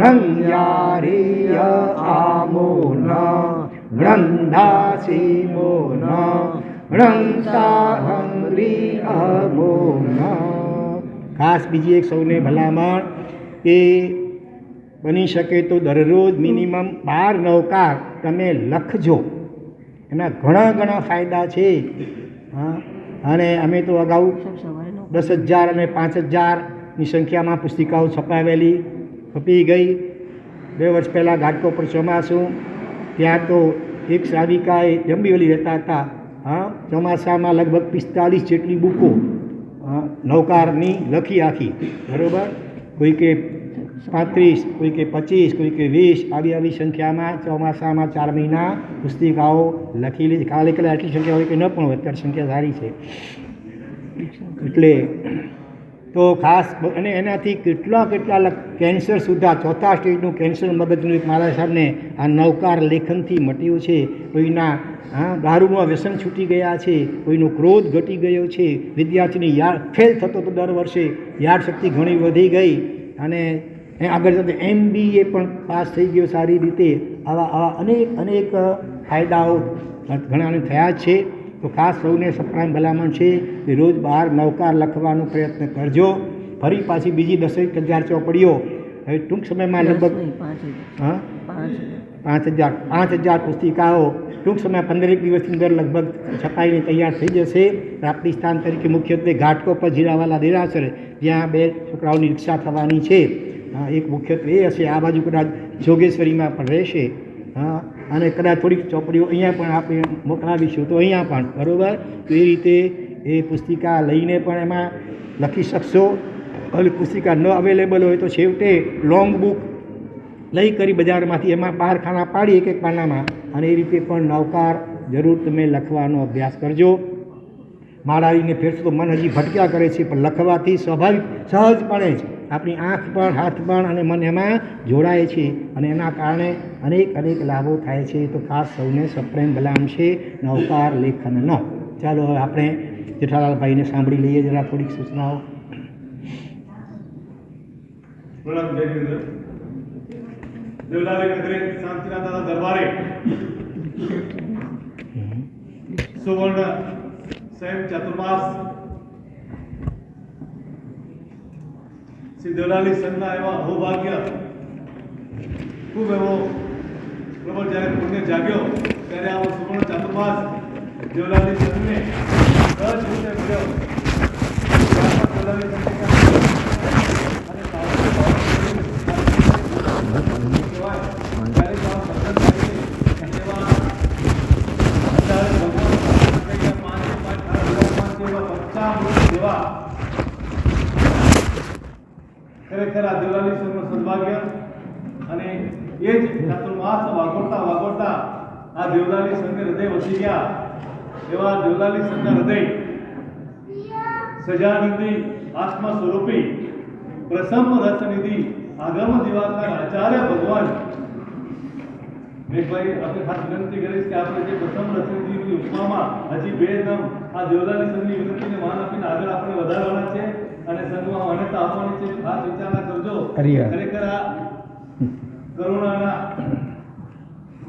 રંગ યારિય આમોન રંધાસીમોન રંગ સાહંગ્રી અમોન. ખાસ બીજી એક સૌને ભલામણ કે બની શકે તો દરરોજ મિનિમમ 12 નવકાર તમે લખજો. એના ઘણા ફાયદા છે. હા, અને અમે તો અગાઉ 10,000 અને 5,000ની સંખ્યામાં પુસ્તિકાઓ છપાઈ ગઈ. 2 વર્ષ પહેલાં ઘાટકો પર ચોમાસું, ત્યાં તો એક શ્રાવિકાએ જંબીવલી રહેતા હતા. હા, ચોમાસામાં લગભગ 45 જેટલી બુકો નવકારની લખી આખી. બરાબર, કોઈ કે 35, કોઈ કે 25, કોઈ કે 20 આવી સંખ્યામાં ચોમાસામાં 4 મહિના પુસ્તિકાઓ લખેલી. કાલે એટલી સંખ્યા હોય કે ન પણ હોય, અત્યારે સંખ્યા સારી છે. એટલે તો ખાસ, અને એનાથી કેટલા કેન્સર સુધા, 4થા સ્ટેજનું કેન્સર મગજનું એક મારા સાહેબને આ નવકાર લેખનથી મટ્યું છે. કોઈના દારૂનું વ્યસન છૂટી ગયા છે, કોઈનો ક્રોધ ઘટી ગયો છે, વિદ્યાર્થીની ફેલ થતો તો દર વર્ષે યાદ શક્તિ ઘણી વધી ગઈ, અને આગળ જતા MBA પણ પાસ થઈ ગયો સારી રીતે. આવા અનેક ફાયદાઓ ઘણાને થયા છે. તો ખાસ સૌને સપ્રામ ભલામણ છે કે રોજ 12 નવકાર લખવાનો પ્રયત્ન કરજો. ફરી પાછી બીજી 10,000 ચોપડીઓ હવે ટૂંક સમયમાં લગભગ 5,000 પુસ્તિકાઓ ટૂંક સમય 15 દિવસની અંદર લગભગ છપાઈને તૈયાર થઈ જશે. પ્રાપ્તિ સ્થાન તરીકે મુખ્યત્વે ઘાટકો પર જીરાવાલા દેરાસર, જ્યાં 2 છોકરાઓની રિક્ષા થવાની છે. એક મુખ્યત્વે એ હશે. આ બાજુ કદાચ જોગેશ્વરીમાં પણ રહેશે. હા, અને કદાચ થોડીક ચોપડીઓ અહીંયા પણ આપણે મોકલાવીશું તો અહીંયા પણ. બરાબર, તો એ રીતે એ પુસ્તિકા લઈને પણ એમાં લખી શકશો. હવે પુસ્તિકા ન અવેલેબલ હોય તો છેવટે લોંગ બુક લઈ કરી બજારમાંથી એમાં 12 ખાના પાડી એક પાનામાં, અને એ રીતે પણ નવકાર જરૂર તમે લખવાનો અભ્યાસ કરજો. માળાવીને ફેરશો તો મન હજી ભટક્યા કરે છે, પણ લખવાથી સ્વાભાવિક સહજપણે જ આપણી આંખ પણ, હાથ પણ અને મન એમાં જોડાય છે, અને એના કારણે અનેક લાભો થાય છે. તો ખાસ સૌને સપ્રેમ ભલામણ છે નવકાર લેખનનો. ચાલો હવે આપણે જેઠાલાલભાઈને સાંભળી લઈએ જરા થોડીક સૂચનાઓ. દેવલાલી નગરે શાંતિનાથ દાદા દરબારે સુવર્ણ સેમ ચાતુર્માસ શ્રી દેવલાલી સંતના એવા અહોભાગ્ય ખૂબ એવો પ્રબળ જ્યારે પુણ્ય જાગ્યો ત્યારે આવો સુવર્ણ ચાતુર્માસ દેવલાલી સંતને સહજ રીતે મળ્યો. દેવલાલી ખરેખર આ દેવલાલી સંતનું સદભાગ્ય, અને એ જ ચાતુર્માસ વાગોળતા આ દેવલાલી સંતને હૃદય વસી ગયા. એવા દેવલાલી સંતના હૃદય સજાનંદી આત્મા સ્વરૂપી પ્રસમ રસનિધિ આગમ દિવાકર આચાર્ય ભગવાન. ભાઈ આપણે ખાસ વિનંતી કરીશ કે આપણે જે પ્રથમ રસનિધિની ઉપમામાં હજી 2 નામ આ દેવલાલી સંતની વિનંતીને માન આપીને આગળ આપણે વધારવાના છે, અને સંઘમાં માન્યતા આપવાની છે. ખાસ વિચારણા કરજો. ખરેખર આ કરુણાના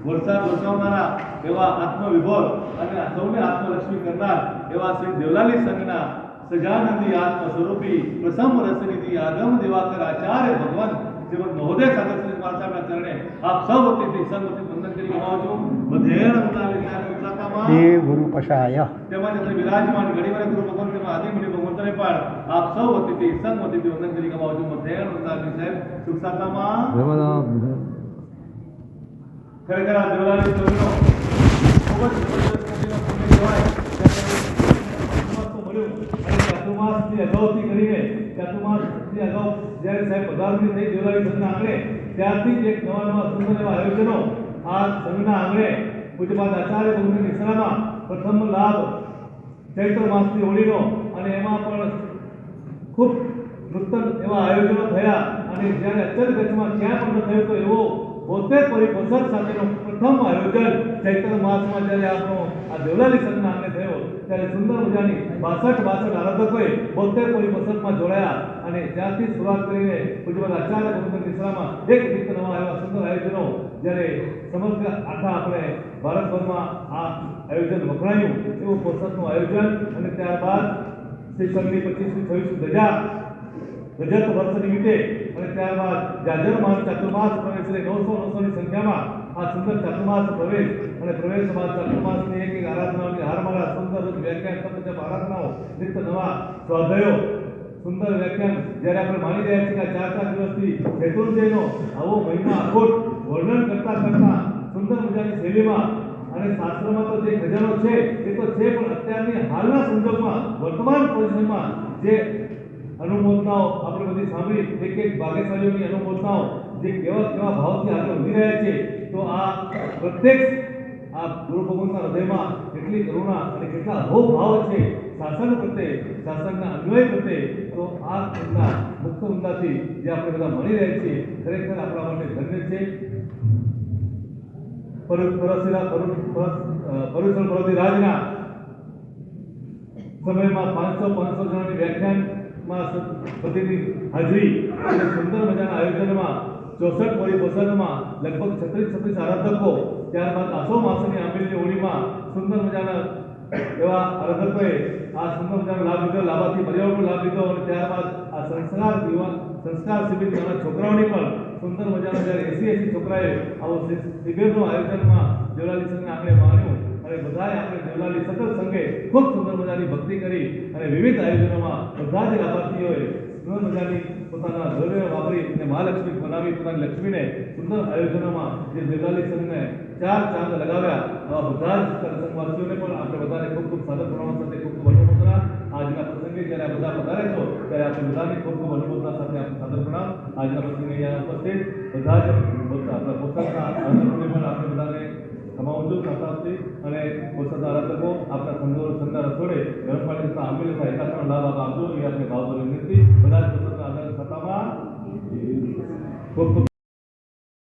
વરસાદ વરસાવનારા એવા આત્મવિભોર અને સૌને આત્મલક્ષ્મી કરનાર એવા શ્રી દેવલાલી સંઘના સજાનંદી આત્મ સ્વરૂપી પ્રસમ રસનિધિ આગમ દિવાકર આચાર્ય ભગવાન શ્રીમદ મહોદય સાગર શ્રી મહારાજના ચરણે આપ સૌ વતીથી સંગતિ વંદન કરી આવજો. બધેણ ઉતાકામાં દેવ ગુરુ પશાય તેમજ આપણે વિરાજમાન ઘડીવાર ગુરુ ભગવાન તેમાં આદિમુનિ ભગવંતને પણ આપ સૌ વતીથી સંગતિથી વંદન કરી આવજો. બધેણ ઉતાકી સાહેબ સુખ સાતામાં ખરેખર આ દેવલાલી સંઘનો ખૂબ જ જબરદસ્ત પુણ્ય કહેવાય. મળ્યું ચાતુર્માસની અગાઉથી કરીને ચાતુર્માસની અગાઉ જ્યારે સાહેબ પધારણી થઈ દેવલાલી સંઘના આંગણે ત્યારથી જ એક નવા નવા સુંદર એવા આયોજનો આ સંઘના આંગણે પૂજ્યપાદ આચાર્ય ગુરુની નિશ્રામાં પ્રથમ લાભ ચૈત્ર માસની હોળીનો અને એમાં પણ ખૂબ નૂતન એવા આયોજનો થયા અને જ્યારે અચલ કચ્છમાં ક્યાં પણ ન થયું તો એવો 72 પરિપોષક સાથેનો પ્રથમ આયોજન ચૈત્ર માસમાં જ્યારે આપણો આ દેવલાલી સંઘના આંગણે થયો ત્યારે સુંદર મજાની 62 આરાધકોએ 72 પરિપોષકમાં જોડાયા અને ત્યાંથી શરૂઆત કરીને પૂજ્યપાદ આચાર્ય ગુરુની નિશ્રામાં એક રીતે નવા એવા સુંદર આયોજનો જ્યારે સમગ્ર આખા આપણે ભારતભરમાં આ આયોજન વખણાયું એવું પોષકનું આયોજન અને ત્યારબાદ શ્રી સંઘની 25મી 26મી ધજા રજત વર્ષ નિમિત્તે અને ત્યારબાદ જાજરમાસ ચાતુર્માસ પ્રવેશ એટલે 900ની સંખ્યામાં આ સુંદર ચાતુર્માસ પ્રવેશ અને પ્રવેશ બાદ ચાતુર્માસની એક આરાધનાઓની હારમાળા સુંદર વ્યાખ્યાન તપ આરાધનાઓ નિત્ય નવા સ્વાધ્યાયો સુંદર વ્યાખ્યાન જ્યારે આપણે માની રહ્યા છીએ કે 4 દિવસથી ચૈતુર્જયનો આવો મહિમા અખોટ વર્ણન કરતા સુંદર મજાની શૈલીમાં અને શાસ્ત્રમાં તો જે ખજાનો છે એ તો છે પણ અત્યારની હાલના સંજોગમાં વર્તમાન પરિસ્થિતિમાં જે અનુમોદનાઓ આપણે બધી સાંભળી એક ભાગ્યશાળીઓની અનુમોદનાઓ જે કેવા ભાવથી આગળ વધી રહ્યા છે તો આ પ્રત્યક્ષ આ ગુરુ ભગવાનના હૃદયમાં કેટલી કરુણા અને કેટલા અહોભાવ છે શાસન પ્રત્યે શાસનના અન્વય પ્રત્યે તો આ એમના મુક્ત વૃંદાથી જે આપણે બધા મળી રહ્યા છીએ ખરેખર આપણા માટે ધન્ય છે પરુષણ પરોધી રાજના સમયમાં 500 જણાની વ્યાખ્યાનમાં બધી હાજરી અને સુંદર મજાના આયોજનમાં 64 પરિપોષણમાં લગભગ 36 આરાધકો ત્યારબાદ આસો માસની આંબેલની હોળીમાં સુંદર મજાના એવા આરાધકોએ આ સુંદર મજાનો લાભ લીધો લાભાર્થી પરિવારનો લાભ લીધો અને ત્યારબાદ આ સંસ્કાર શિબિર નાના છોકરાઓની પણ સુંદર મજાના જ્યારે 80 છોકરાએ આવો શિબિરનું આયોજનમાં દેવલાલી સંઘના આંગણે માણ્યું અને બધાએ આપણે દેવલાલી સતત સંઘે ખૂબ સુંદર મજાની ભક્તિ કરી અને વિવિધ આયોજનોમાં બધા જ લાભાર્થીઓએ સુંદર મજાની પોતાના દ્રવ્ય વાપરી અને મહાલક્ષ્મી બનાવી પોતાની લક્ષ્મીને સુંદર આયોજનોમાં જે દેવલાલી સંઘને 4 ચાંદ લગાવ્યા આવા બધા જ સંઘવાસીઓને પણ આપણે બધાને ખૂબ ખૂબ સાદર પ્રમાણ સાથે ખૂબ ખૂબ અનુમોદના આજના પ્રસંગે જ્યારે આ બધા પધારે છો ત્યારે આપણે બધાની ખૂબ ખૂબ અનુમોદના સાથે આપણે સાદર પ્રણામ આજના પ્રસંગે અહીંયા ઉપસ્થિત બધા જ આપણા પોતાના આયોજનોને પણ આપણે બધાને તમામ ખાતાથી અને પોતાના આરાધકો આપણા સંઘના રસોડે ગરમ પાણી તથા આંબેલ તથા એકાત્મનો લાભ આપજો એ આપણે ભાવભરી વિનંતી બધા જ પોતાના આધાર ખાતામાં ખૂબ ખૂબ